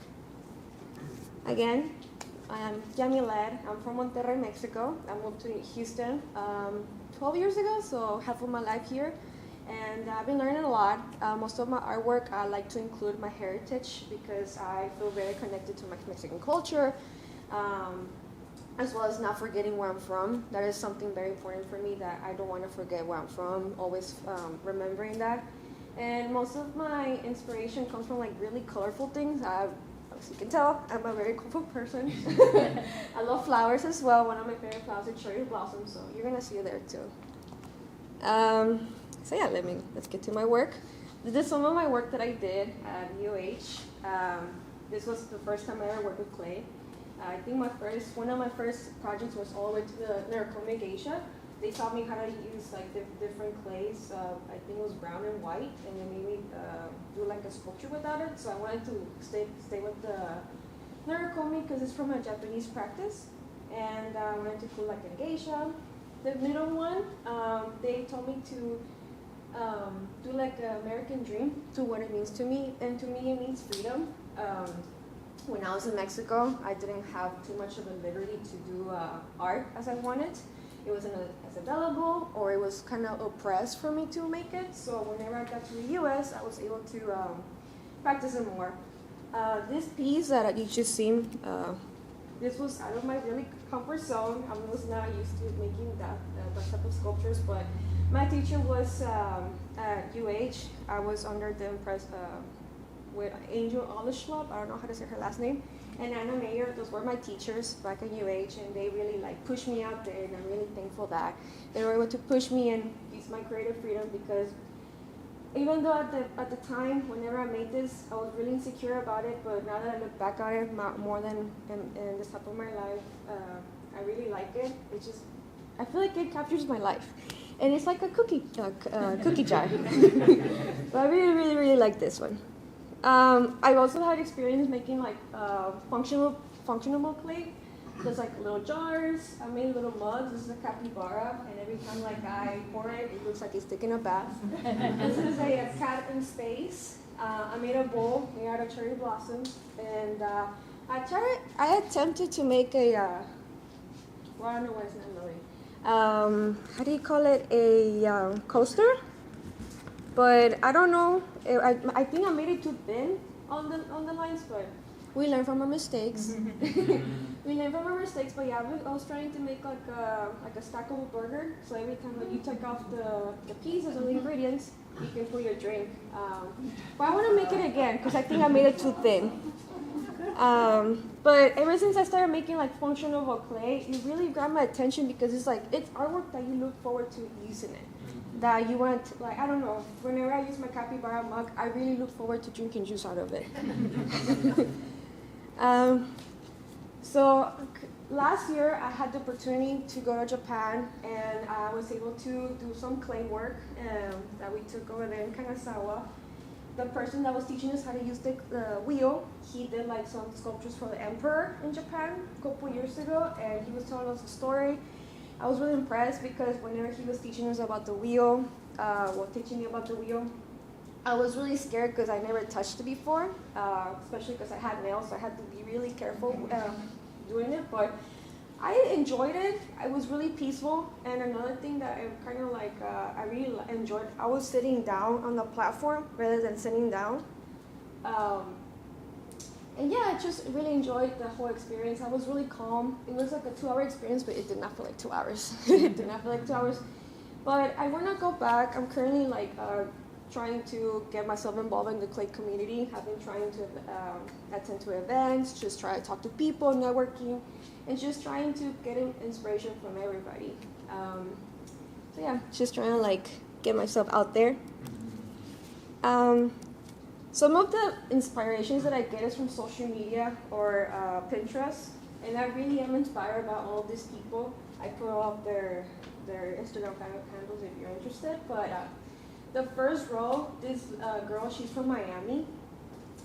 [SPEAKER 14] Again, I am Yamilette. I'm from Monterrey, Mexico. I moved to Houston 12 years ago, so half of my life here. And I've been learning a lot. Most of my artwork, I like to include my heritage because I feel very connected to my Mexican culture, as well as not forgetting where I'm from. That is something very important for me, that I don't want to forget where I'm from, always remembering that. And most of my inspiration comes from like really colorful things. As you can tell, I'm a very colorful person. I love flowers as well. One of my favorite flowers is cherry blossom, so you're gonna see it there too. So yeah, let's get to my work. This is some of my work that I did at UH. This was the first time I ever worked with clay. I think one of my first projects was all the way to the Narcomic Asia. They taught me how to use like different clays. I think it was brown and white, and they made me do like a sculpture without it. So I wanted to stay with the Narcomic because it's from a Japanese practice, and I wanted to do like a geisha. The middle one, they told me to do like an American dream to what it means to me, and to me it means freedom. When I was in Mexico, I didn't have too much of a liberty to do art as I wanted. It wasn't as available, or it was kind of oppressed for me to make it. So whenever I got to the US, I was able to practice it more. This piece that you just seen, this was out of my really comfort zone. I was not used to making that type of sculptures, but my teacher was at UH. I was under the with Angel Olishwab, I don't know how to say her last name, and Anna Mayer. Those were my teachers back at UH, and they really like pushed me out there, and I'm really thankful that they were able to push me and use my creative freedom, because even though at the time, whenever I made this, I was really insecure about it, but now that I look back at it more than in this type of my life, I really like it. It's just, I feel like it captures my life. And it's like a cookie jar. But I really, really, really like this one. I've also had experience making like functional clay. There's like little jars. I made little mugs. This is a capybara, and every time like I pour it, it looks like it's taking a bath. This is a cat in space. I made a bowl made out of cherry blossoms, and I attempted to make a well, I don't know why it's not loading. How do you call it? A coaster. But I don't know. I think I made it too thin on the lines, but we learn from our mistakes. We learn from our mistakes. But yeah, I was trying to make like a stackable burger. So every time that you take off the pieces of the ingredients, you can put your drink. But I want to make it again because I think I made it too thin. But ever since I started making like functional clay, it really grabbed my attention because it's artwork that you look forward to using it. That you want, like, I don't know, whenever I use my capybara mug, I really look forward to drinking juice out of it. So last year I had the opportunity to go to Japan, and I was able to do some clay work that we took over there in Kanazawa. The person that was teaching us how to use the wheel, he did like some sculptures for the emperor in Japan a couple years ago, and he was telling us a story. I was really impressed because whenever he was teaching us about the wheel, teaching me about the wheel, I was really scared because I never touched it before, especially because I had nails, so I had to be really careful doing it. But I enjoyed it. It was really peaceful. And another thing that I kind of like, I really enjoyed, I was sitting down on the platform rather than sitting down. And yeah, I just really enjoyed the whole experience. I was really calm. It was like a 2-hour experience, but it did not feel like 2 hours. It did not feel like 2 hours. But I want to go back. I'm currently like trying to get myself involved in the clay community. I've been trying to attend to events, just try to talk to people, networking, and just trying to get inspiration from everybody. So yeah, just trying to like get myself out there. Some of the inspirations that I get is from social media or Pinterest, and I really am inspired by all of these people. I put up their Instagram handles if you're interested. But the first row, this girl, she's from Miami,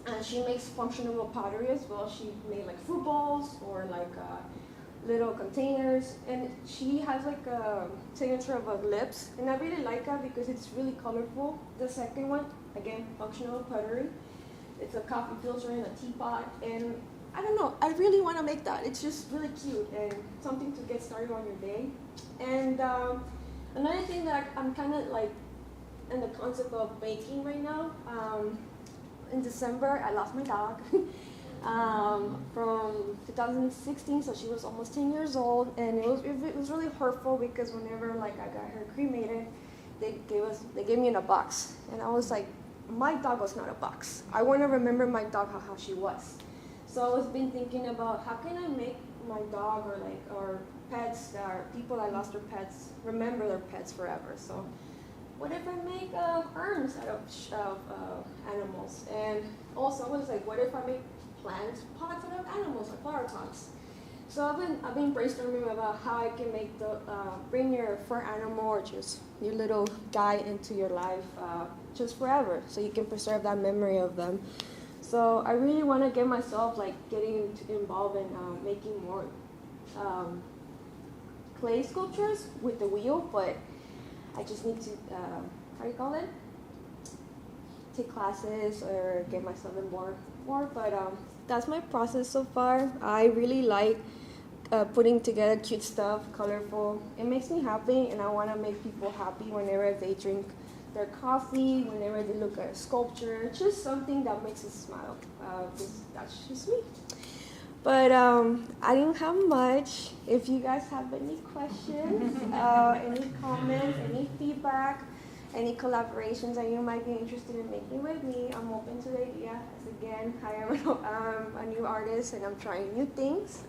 [SPEAKER 14] and she makes functional pottery as well. She made like fruit bowls or like little containers, and she has like a signature of lips, and I really like that because it's really colorful. The second one, again, functional pottery. It's a coffee filter in a teapot, and I don't know, I really want to make that. It's just really cute and something to get started on your day. And another thing that I'm kind of like in the concept of baking right now. In December, I lost my dog from 2016, so she was almost 10 years old, and it was really hurtful because whenever like I got her cremated, they gave me in a box, and I was like, my dog was not a box. I want to remember my dog how she was. So I was been thinking about how can I make my dog or pets that are people that lost their pets remember their pets forever. So what if I make urns out of animals? And also I was like, what if I make plant pots out of animals, like flower pots? So I've been brainstorming about how I can make bring your fur animal or just your little guy into your life just forever, so you can preserve that memory of them. So I really want to get myself like getting involved in making more clay sculptures with the wheel, but I just need to how do you call it? Take classes or get myself involved more. But that's my process so far. I really like putting together cute stuff, colorful. It makes me happy, and I want to make people happy whenever they drink their coffee, whenever they look at a sculpture, just something that makes us smile. That's just me. But I didn't have much. If you guys have any questions, any comments, any feedback, any collaborations that you might be interested in making with me, I'm open to the idea. As again, I am a new artist, and I'm trying new things.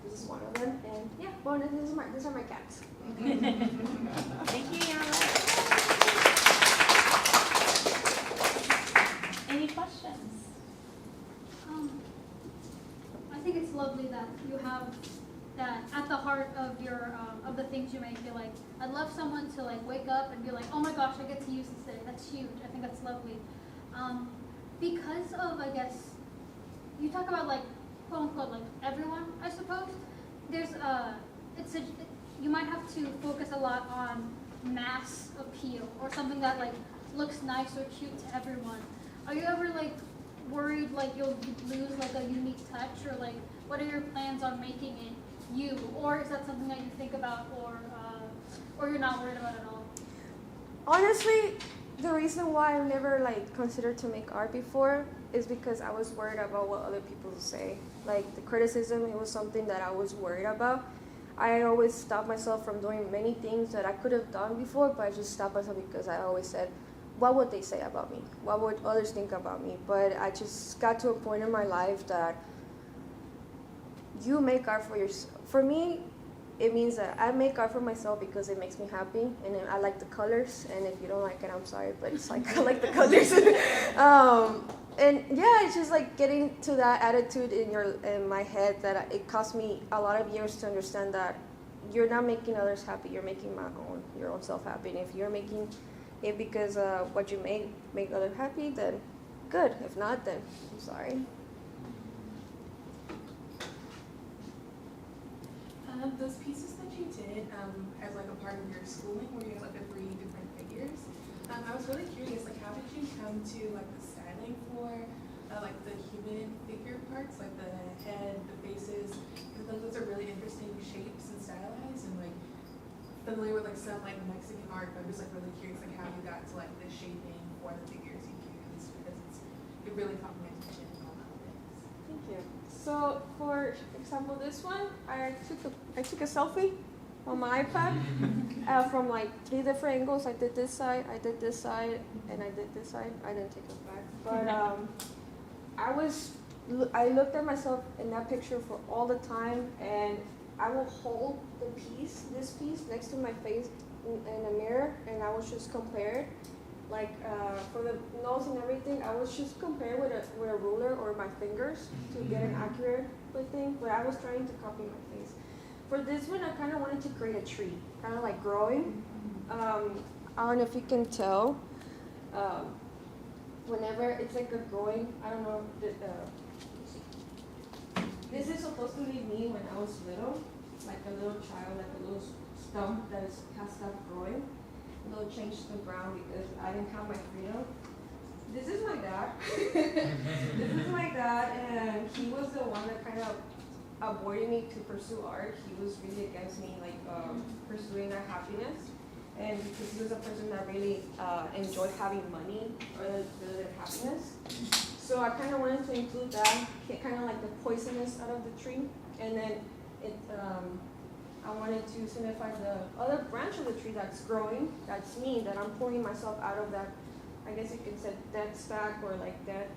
[SPEAKER 14] This is one of them. And yeah, well, these are my cats.
[SPEAKER 1] Thank you, Yamilette. Any questions?
[SPEAKER 5] I think it's lovely that you have that at the heart of your of the things you make. You're like, I'd love someone to like wake up and be like, oh my gosh, I get to use this today. That's huge. I think that's lovely. Because of, I guess, you talk about like quote unquote like everyone, I suppose. There's you might have to focus a lot on mass appeal or something that like looks nice or cute to everyone. Are you ever like worried like you'll lose like a unique touch, or like what are your plans on making it you, or is that something that you think about, or you're not worried about at all?
[SPEAKER 14] Honestly, the reason why I never like considered to make art before is because I was worried about what other people say. Like the criticism, it was something that I was worried about. I always stopped myself from doing many things that I could have done before, but I just stopped myself because I always said, what would they say about me? What would others think about me? But I just got to a point in my life that you make art for yourself. For me, it means that I make art for myself because it makes me happy, and I like the colors. And if you don't like it, I'm sorry, but it's like I like the colors. And yeah, it's just like getting to that attitude in my head that it cost me a lot of years to understand that you're not making others happy. You're making your own self happy. And if you're making it because what you make others happy, then good. If not, then I'm sorry.
[SPEAKER 15] Those pieces that you did as like a part of your schooling, where you had like the 3 different figures, I was really curious, like how did you come to like the styling for like the human figure parts, like the head, the faces? Because those are really interesting shapes and stylized, and like familiar with like some like Mexican art, but I'm just like really curious like how you got to like the shaping for the figures you used, because it really caught my attention and all that things.
[SPEAKER 14] Thank you. So, for example, this one, I took a selfie on my iPad from like 3 different angles. I did this side, I did this side, and I did this side. I didn't take it back, but I looked at myself in that picture for all the time, and I will hold this piece next to my face in a mirror, and I was just compared. Like for the nose and everything, I was just compared with a ruler or my fingers to get an accurate thing, but I was trying to copy my face. For this one, I kind of wanted to create a tree, kind of like growing. I don't know if you can tell. Whenever it's like a growing, I don't know. This is supposed to be me when I was little, like a little child, like a little stump that has stopped growing. Little change to the ground because I didn't have my freedom. This is my dad. This is my dad, and he was the one that kind of avoided me to pursue art. He was really against me, like pursuing that happiness. and because he was a person that really enjoyed having money rather than happiness. So I kind of wanted to include that, kind of like the poisonous out of the tree, and then I wanted to signify the other branch of the tree that's growing. That's me, that I'm pulling myself out of that, I guess you could say dead stack or like dead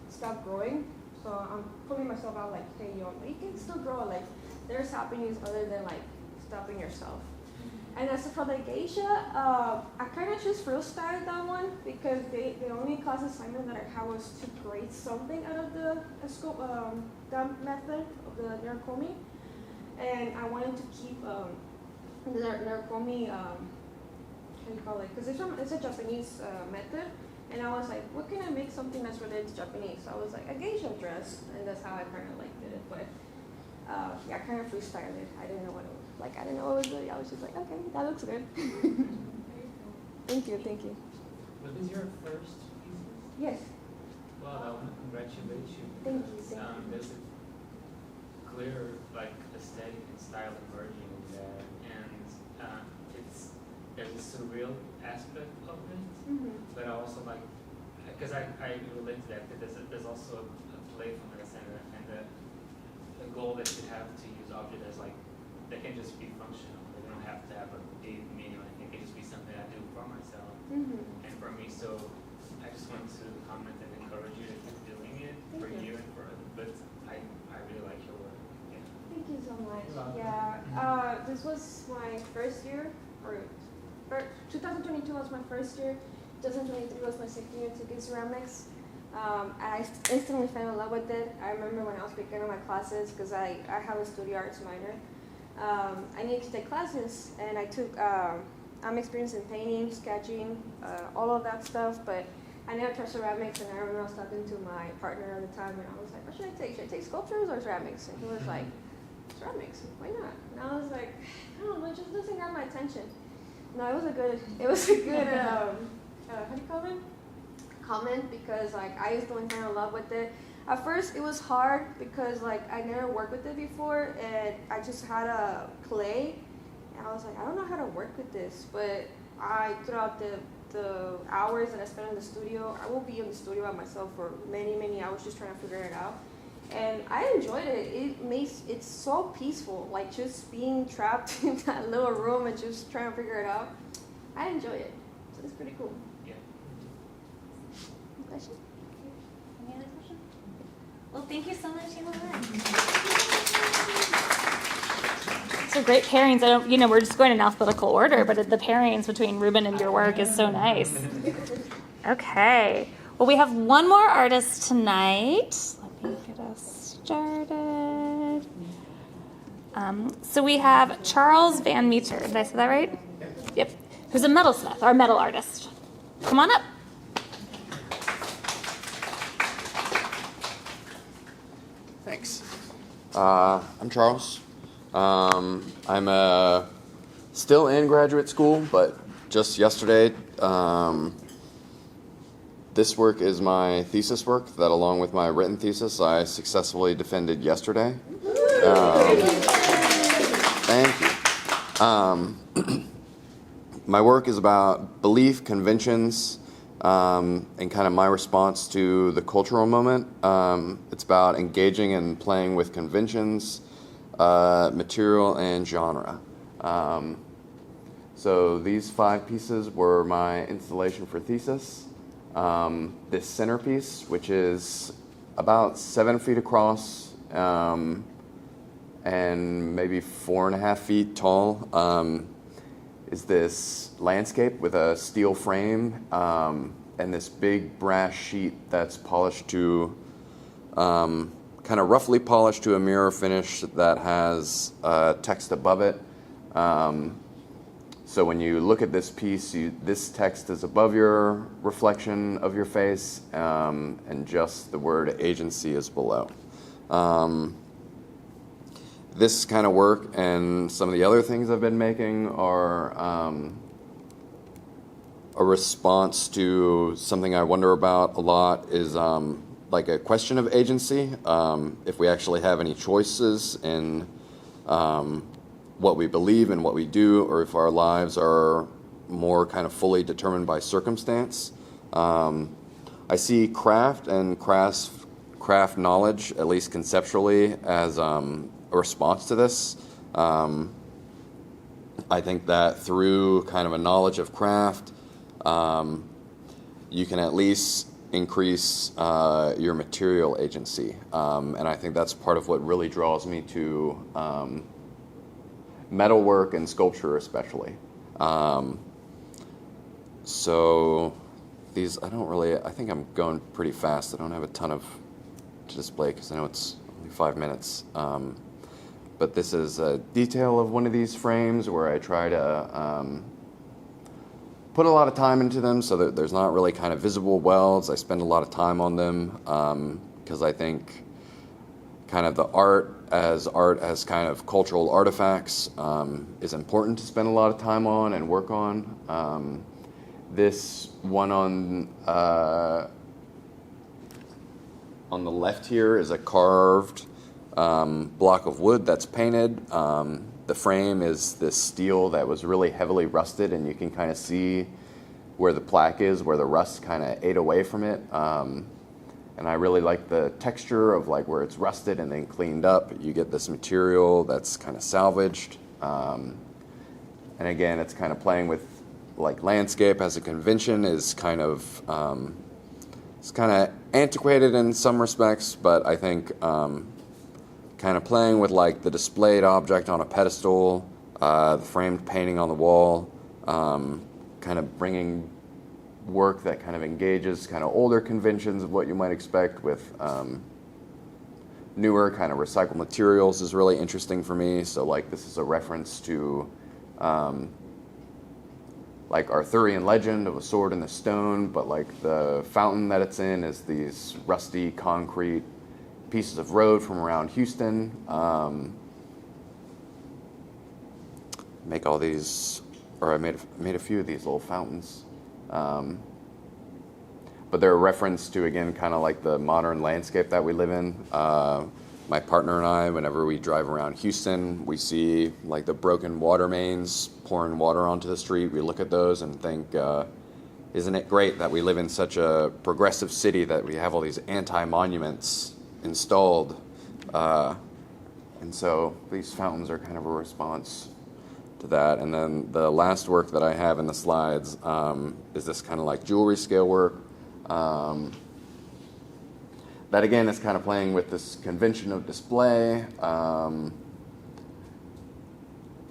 [SPEAKER 14] stop growing. So I'm pulling myself out like, hey, you can still grow. Like there's happiness other than like stopping yourself. And as for the geisha, I kind of just freestyled that one because the only class assignment that I had was to grade something out of the scope, that method of the Narcomi. And I wanted to keep the Narcomi, how do you call it? Because it's a Japanese method. And I was like, what can I make something that's related to Japanese? So I was like, a geisha dress. And that's how I kind of like did it. But yeah, I kind of freestyled it. I didn't know what it was. Like, I didn't know what it was doing. I was just like, okay, that looks good. Thank you, thank you.
[SPEAKER 16] Was this your first thesis?
[SPEAKER 14] Yes.
[SPEAKER 16] Well, I want to congratulate you.
[SPEAKER 14] Thank you, thank you.
[SPEAKER 16] There's a clear, like, aesthetic and style emerging there, and there's a surreal aspect of it, but I also like, because I relate to that, because there's also a playfulness and a goal that you have to use object as like, they can just be functional. They don't have to have a big meaning. It can just be something I do for myself. And for me, so I just want to comment and encourage you to keep doing it for you and for others. But I really like your work. Yeah.
[SPEAKER 14] Thank you so much. Yeah, this was my first year, or 2022 was my first year. 2023 was my second year taking ceramics. I instantly fell in love with it. I remember when I was beginning my classes, because I have a studio arts minor. I needed to take classes, and I took, I'm experienced in painting, sketching, all of that stuff, but I never tried ceramics, and I remember I was talking to my partner at the time, and I was like, what should I take? Should I take sculptures or ceramics? And he was like, ceramics, why not? And I was like, I don't know, it just doesn't grab my attention. No, it was a good, how do you call it? Comment, because like I used to fall in love with it. At first it was hard because like I never worked with it before, and I just had a clay, and I was like, I don't know how to work with this. But throughout the hours that I spent in the studio, I will be in the studio by myself for many hours just trying to figure it out. And I enjoyed it. It's so peaceful, like just being trapped in that little room and just trying to figure it out. I enjoy it. So it's pretty cool. Question?
[SPEAKER 1] Any other questions? Well, thank you so much, Yamilette. So great pairings. I don't, we're just going in alphabetical order, but the pairings between Ruben and your work is so nice. Okay. Well, we have one more artist tonight. Let me get us started. So we have Charles VanMeter. Did I say that right? Yep. Who's a metalsmith, our metal artist. Come on up.
[SPEAKER 17] Thanks. I'm Charles. I'm still in graduate school, but just yesterday, this work is my thesis work that, along with my written thesis, I successfully defended yesterday. Thank you. My work is about belief, conventions, and kind of my response to the cultural moment. It's about engaging and playing with conventions, material, and genre. So these 5 pieces were my installation for thesis. This centerpiece, which is about 7 feet across and maybe 4.5 feet tall, is this landscape with a steel frame and this big brass sheet that's polished to, kind of roughly polished to a mirror finish that has text above it. So when you look at this piece, this text is above your reflection of your face, and just the word agency is below. This kind of work and some of the other things I've been making are a response to something I wonder about a lot, is like a question of agency, if we actually have any choices in what we believe and what we do, or if our lives are more kind of fully determined by circumstance. I see craft and craft knowledge, at least conceptually, as a response to this. I think that through kind of a knowledge of craft, you can at least increase your material agency. And I think that's part of what really draws me to metalwork and sculpture especially. So these, I think I'm going pretty fast. I don't have a ton to display because I know it's only 5 minutes. But this is a detail of one of these frames where I try to put a lot of time into them so that there's not really kind of visible welds. I spend a lot of time on them because I think kind of the art as kind of cultural artifacts is important to spend a lot of time on and work on. This one on the left here is a carved block of wood that's painted. The frame is this steel that was really heavily rusted, and you can kind of see where the plaque is, where the rust kind of ate away from it. And I really like the texture of like where it's rusted and then cleaned up. You get this material that's kind of salvaged. And again, it's kind of playing with like landscape as a convention is kind of it's kind of antiquated in some respects, but I think kind of playing with like the displayed object on a pedestal, the framed painting on the wall, kind of bringing work that kind of engages kind of older conventions of what you might expect with newer kind of recycled materials is really interesting for me. So like this is a reference to like Arthurian legend of a sword in the stone, but like the fountain that it's in is these rusty concrete pieces of road from around Houston. Make all these, or I made a few of these little fountains. But they're a reference to, again, kind of like the modern landscape that we live in. My partner and I, whenever we drive around Houston, we see like the broken water mains pouring water onto the street. We look at those and think, isn't it great that we live in such a progressive city that we have all these anti-monuments installed? And so these fountains are kind of a response to that. And then the last work that I have in the slides is this kind of like jewelry scale work. That again is kind of playing with this convention of display. And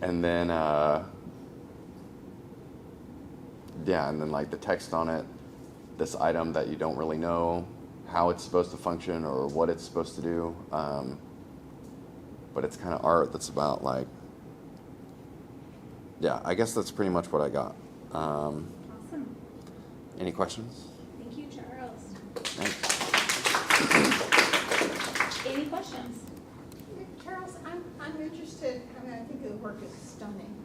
[SPEAKER 17] then, and then like the text on it, this item that you don't really know how it's supposed to function or what it's supposed to do. But it's kind of art that's about like, I guess that's pretty much what I got.
[SPEAKER 1] Awesome.
[SPEAKER 17] Any questions?
[SPEAKER 1] Thank you, Charles.
[SPEAKER 17] Thanks.
[SPEAKER 1] Any questions?
[SPEAKER 10] Charles, I'm interested, I mean, I think the work is stunning.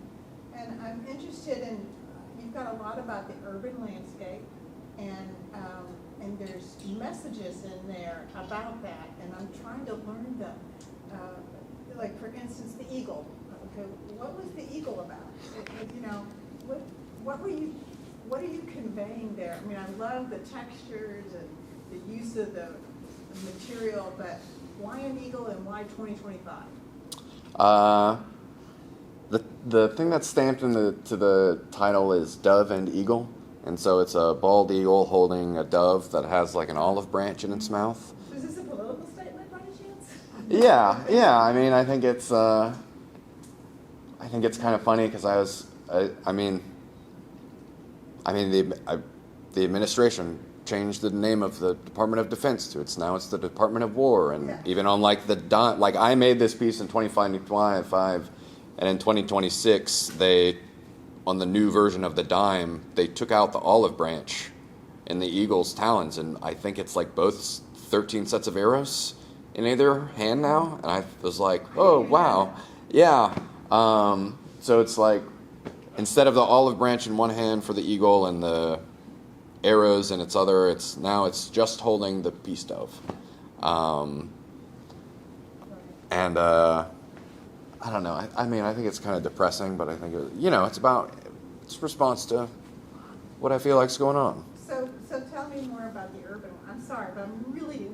[SPEAKER 10] And I'm interested in, you've got a lot about the urban landscape, and there's messages in there about that, and I'm trying to learn them. Like, for instance, the eagle. Okay, what was the eagle about? You know, what are you conveying there? I mean, I love the textures and the use of the material, but why an eagle and why 2025?
[SPEAKER 17] The thing that's stamped to the title is dove and eagle, and so it's a bald eagle holding a dove that has like an olive branch in its mouth.
[SPEAKER 10] So is this a political statement by any chance?
[SPEAKER 17] Yeah. I mean, I think it's kind of funny because the administration changed the name of the Department of Defense to it's the Department of War, and even on like I made this piece in 2025, and in 2026 on the new version of the dime they took out the olive branch in the eagle's talons, and I think it's like both 13 sets of arrows in either hand now, and I was like, oh wow, yeah. So it's like instead of the olive branch in one hand for the eagle and the arrows in its other, it's just holding the peace dove. And I don't know. I mean, I think it's kind of depressing, but I think, it's response to what I feel like's going on.
[SPEAKER 10] So tell me more about the urban, I'm sorry, but I'm really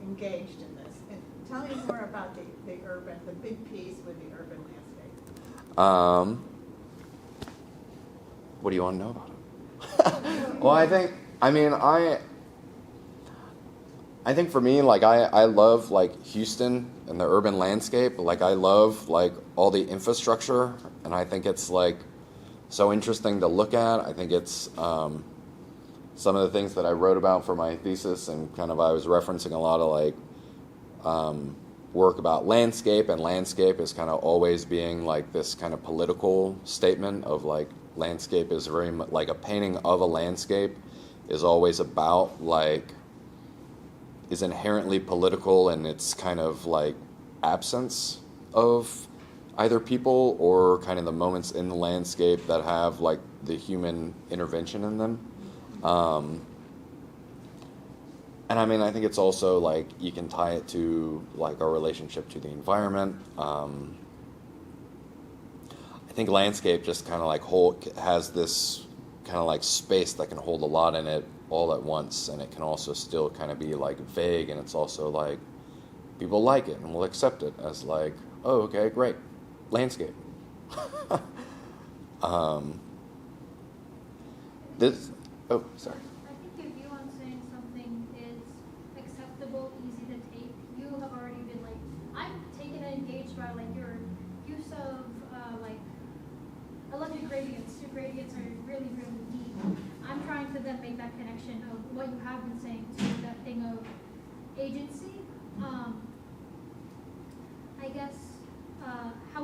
[SPEAKER 10] engaged in this. And tell me more about the big piece with the urban landscape.
[SPEAKER 17] What do you want to know about it? Well, I think for me, like, I love, like, Houston and the urban landscape. Like, I love, like, all the infrastructure, and I think it's, like, so interesting to look at. I think it's some of the things that I wrote about for my thesis, and kind of I was referencing a lot of, like, work about landscape, and landscape is kind of always being, like, this kind of political statement of, like, landscape is very much, like, a painting of a landscape is always about, like, is inherently political in its kind of, like, absence of either people or kind of the moments in the landscape that have, like, the human intervention in them. And I mean, I think it's also, like, you can tie it to, like, our relationship to the environment. I think landscape just kind of, like, has this kind of, like, space that can hold a lot in it all at once, and it can also still kind of be, like, vague, and it's also, like, people like it and will accept it as, like, oh, okay, great, landscape. Sorry.
[SPEAKER 5] I think your view on saying something is acceptable, easy to take. You have already been like, I'm taken and engaged by like your use of like, I love your gradients. Your gradients are really, really deep. I'm trying to then make that connection of what you have been saying to that thing of agency. I guess how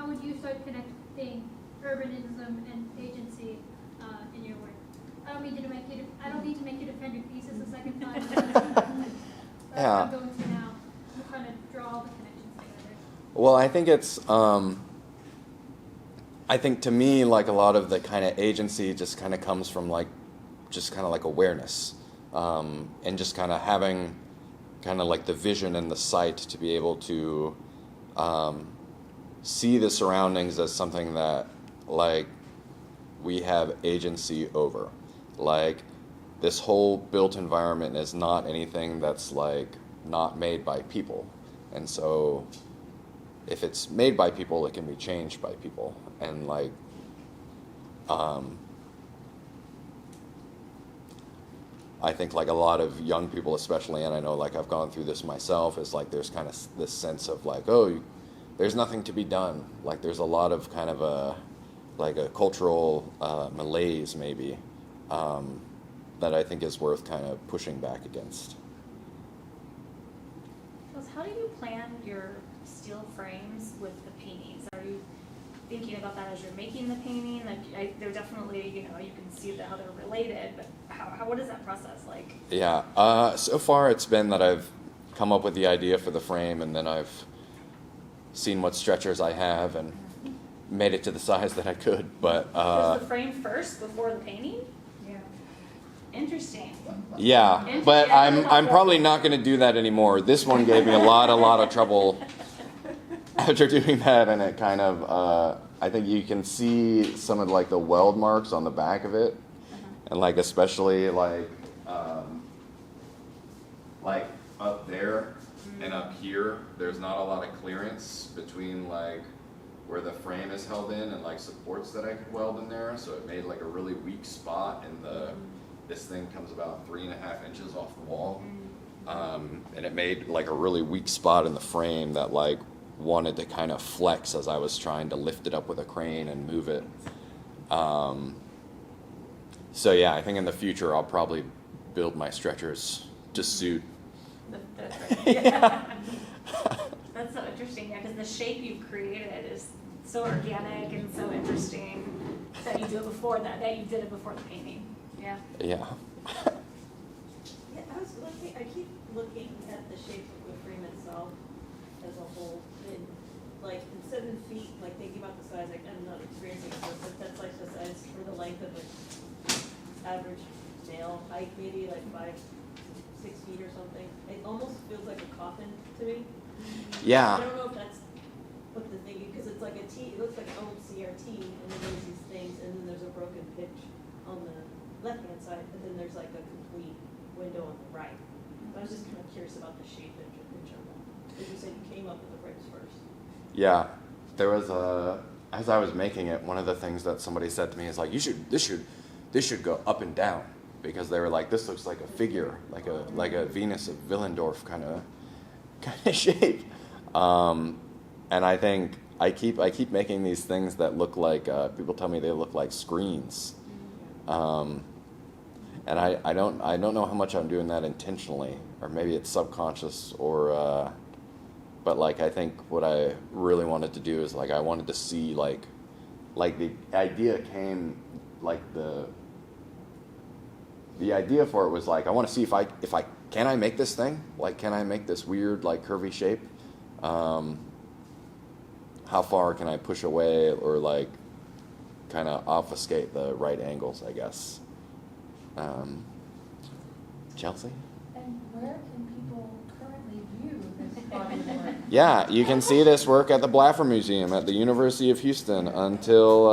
[SPEAKER 5] would you start connecting urbanism and agency in your work? I don't need to make you defend your thesis a second time.
[SPEAKER 17] Yeah.
[SPEAKER 5] I'm going to now. I'm trying to draw all the connections together.
[SPEAKER 17] Well, I think it's, I think to me, like, a lot of the kind of agency just kind of comes from, like, just kind of like awareness, and just kind of having kind of like the vision and the sight to be able to see the surroundings as something that, like, we have agency over. Like, this whole built environment is not anything that's, like, not made by people. And so if it's made by people, it can be changed by people. And, like, I think, like, a lot of young people especially, and I know, like, I've gone through this myself, is, like, there's kind of this sense of, like, oh, there's nothing to be done. Like, there's a lot of kind of a cultural malaise, maybe, that I think is worth kind of pushing back against.
[SPEAKER 1] How do you plan your steel frames with the paintings? Are you thinking about that as you're making the painting? Like, they're definitely, you can see how they're related, but what is that process like?
[SPEAKER 17] Yeah, so far it's been that I've come up with the idea for the frame, and then I've seen what stretchers I have and made it to the size that I could. But
[SPEAKER 1] is the frame first before the painting? Yeah. Interesting.
[SPEAKER 17] Yeah, but I'm probably not going to do that anymore. This one gave me a lot of trouble after doing that, and it kind of I think you can see some of, like, the weld marks on the back of it, and, like, especially like up there and up here, there's not a lot of clearance between, like, where the frame is held in and, like, supports that I could weld in there, so it made, like, a really weak spot in this thing comes about 3.5 inches off the wall, and it made, like, a really weak spot in the frame that, like, wanted to kind of flex as I was trying to lift it up with a crane and move it. So yeah, I think in the future I'll probably build my stretchers to suit.
[SPEAKER 1] Yeah. That's so interesting, yeah, because the shape you've created is so organic and so interesting that you do it before that you did it before the painting. Yeah.
[SPEAKER 17] Yeah.
[SPEAKER 8] Yeah, I keep looking at the shape of the frame itself as a whole. And, like, in 7 feet, like, thinking about the size, like, I'm not experiencing this, but that's like the size for the length of an average male height, maybe like 5-6 feet or something. It almost feels like a coffin to me.
[SPEAKER 17] Yeah.
[SPEAKER 8] I don't know if that's like a T, it looks like an old CRT, and then there's these things, and then there's a broken pitch on the left-hand side, but then there's like a complete window on the right. I was just kind of curious about the shape in general. Because you said you came up with the frames first.
[SPEAKER 17] Yeah, there was as I was making it, one of the things that somebody said to me is like, this should go up and down, because they were like, this looks like a figure, like a Venus of Willendorf kind of shape. And I think I keep making these things that look like people tell me they look like screens. And I don't know how much I'm doing that intentionally, or maybe it's subconscious, or but like I think what I really wanted to do is like I wanted to see like the idea came like the idea for it was like I want to see if I can I make this thing, like can I make this weird like curvy shape, how far can I push away or like kind of obfuscate the right angles, I guess. Chelsea?
[SPEAKER 11] And where can people currently view this body of work?
[SPEAKER 17] Yeah, you can see this work at the Blaffer Museum at the University of Houston until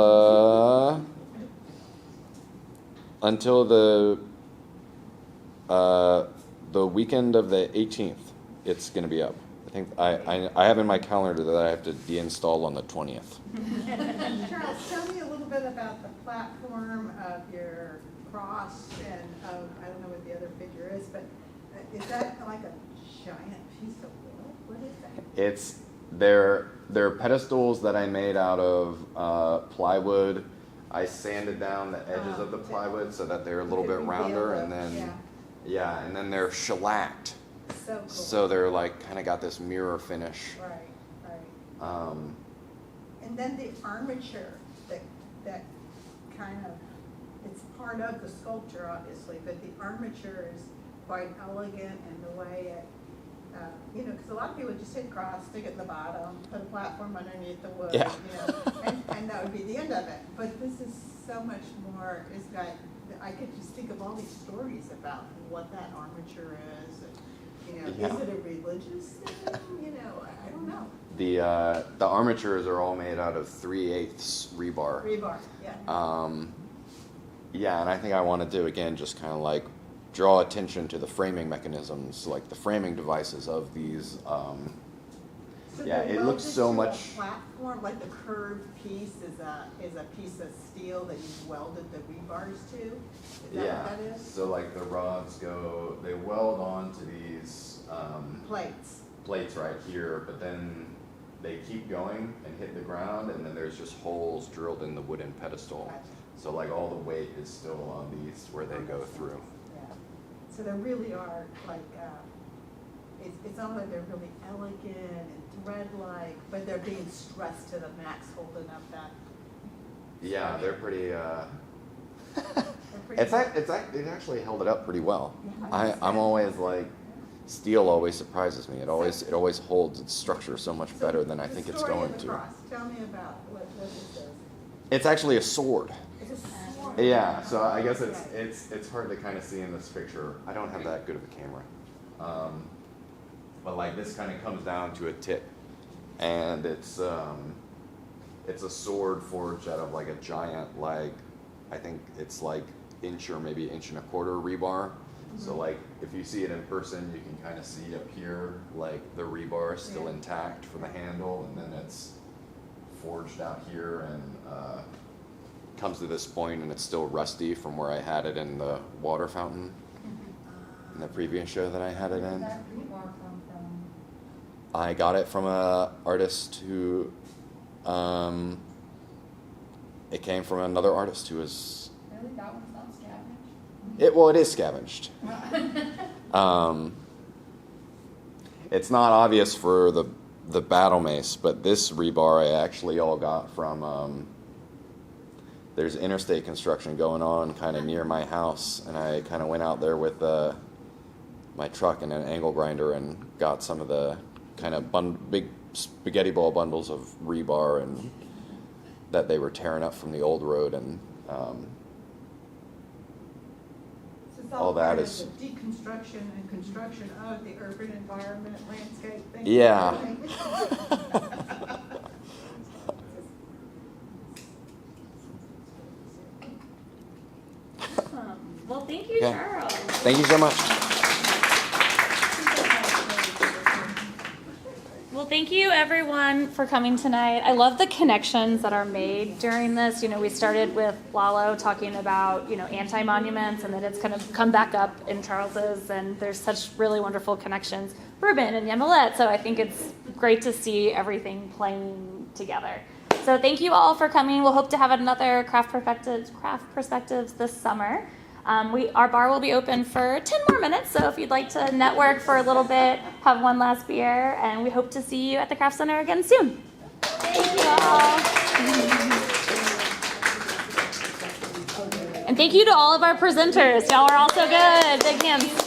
[SPEAKER 17] the weekend of the 18th. It's going to be up. I think I have in my calendar that I have to deinstall on the 20th.
[SPEAKER 10] Charles, tell me a little bit about the platform of your cross and of, I don't know what the other figure is, but is that like a giant piece of wood? What is that?
[SPEAKER 17] They're pedestals that I made out of plywood. I sanded down the edges of the plywood so that they're a little bit rounder, and then and then they're shellacked.
[SPEAKER 10] So cool.
[SPEAKER 17] So they're like kind of got this mirror finish.
[SPEAKER 10] Right. And then the armature that kind of, it's part of the sculpture obviously, but the armature is quite elegant in the way it, because a lot of people would just hit cross, stick it in the bottom, put a platform underneath the wood, and that would be the end of it. But this is so much more. I could just think of all these stories about what that armature is. Is it a religious thing? I don't know.
[SPEAKER 17] The armatures are all made out of 3/8 rebar.
[SPEAKER 10] Rebar,
[SPEAKER 17] yeah. And I think I want to do again just kind of like draw attention to the framing mechanisms, like the framing devices of these. It looks so much.
[SPEAKER 10] Platform, like the curved piece is a piece of steel that you welded the rebars to. Is that what that is?
[SPEAKER 17] So like the rods they weld onto these plates right here, but then they keep going and hit the ground, and then there's just holes drilled in the wooden pedestal.
[SPEAKER 10] Gotcha.
[SPEAKER 17] So like all the weight is still on these where they go through.
[SPEAKER 10] Yeah. So they really are like, it's not like they're really elegant and thread-like, but they're being stressed to the max, holding up that.
[SPEAKER 17] Yeah, they're pretty. It actually held it up pretty well. I'm always like, steel always surprises me. It always holds its structure so much better than I think it's going to.
[SPEAKER 10] Cross. Tell me about what this is.
[SPEAKER 17] It's actually a sword.
[SPEAKER 10] It's a sword.
[SPEAKER 17] Yeah, so I guess it's hard to kind of see in this picture. I don't have that good of a camera, but like this kind of comes down to a tip, and it's a sword forged out of like a giant, like I think it's like inch or maybe inch and a quarter rebar. So like if you see it in person, you can kind of see up here like the rebar is still intact for the handle, and then it's forged out here and comes to this point, and it's still rusty from where I had it in the water fountain in the previous show that I had it in.
[SPEAKER 11] Where did that rebar come from?
[SPEAKER 17] I got it from an artist who it came from another artist who was.
[SPEAKER 11] Really? That one's not scavenged?
[SPEAKER 17] It is scavenged. It's not obvious for the battle mace, but this rebar I actually all got from. There's interstate construction going on kind of near my house, and I kind of went out there with my truck and an angle grinder and got some of the kind of big spaghetti ball bundles of rebar and that they were tearing up from the old road, and all that is
[SPEAKER 10] the deconstruction and construction of the urban environment landscape thing.
[SPEAKER 17] Yeah.
[SPEAKER 1] thank you,
[SPEAKER 17] Okay.
[SPEAKER 1] Charles.
[SPEAKER 17] Thank you so much.
[SPEAKER 1] Well, thank you everyone for coming tonight. I love the connections that are made during this. You know, we started with Lalo talking about, anti-monuments, and then it's kind of come back up in Charles's, and there's such really wonderful connections. Ruben and Yamilette, so I think it's great to see everything playing together. So thank you all for coming. We'll hope to have another Craft Perspectives this summer. Our bar will be open for 10 more minutes, so if you'd like to network for a little bit, have one last beer, and we hope to see you at the Craft Center again soon. Thank you all. And thank you to all of our presenters. Y'all are all so good. Big hands.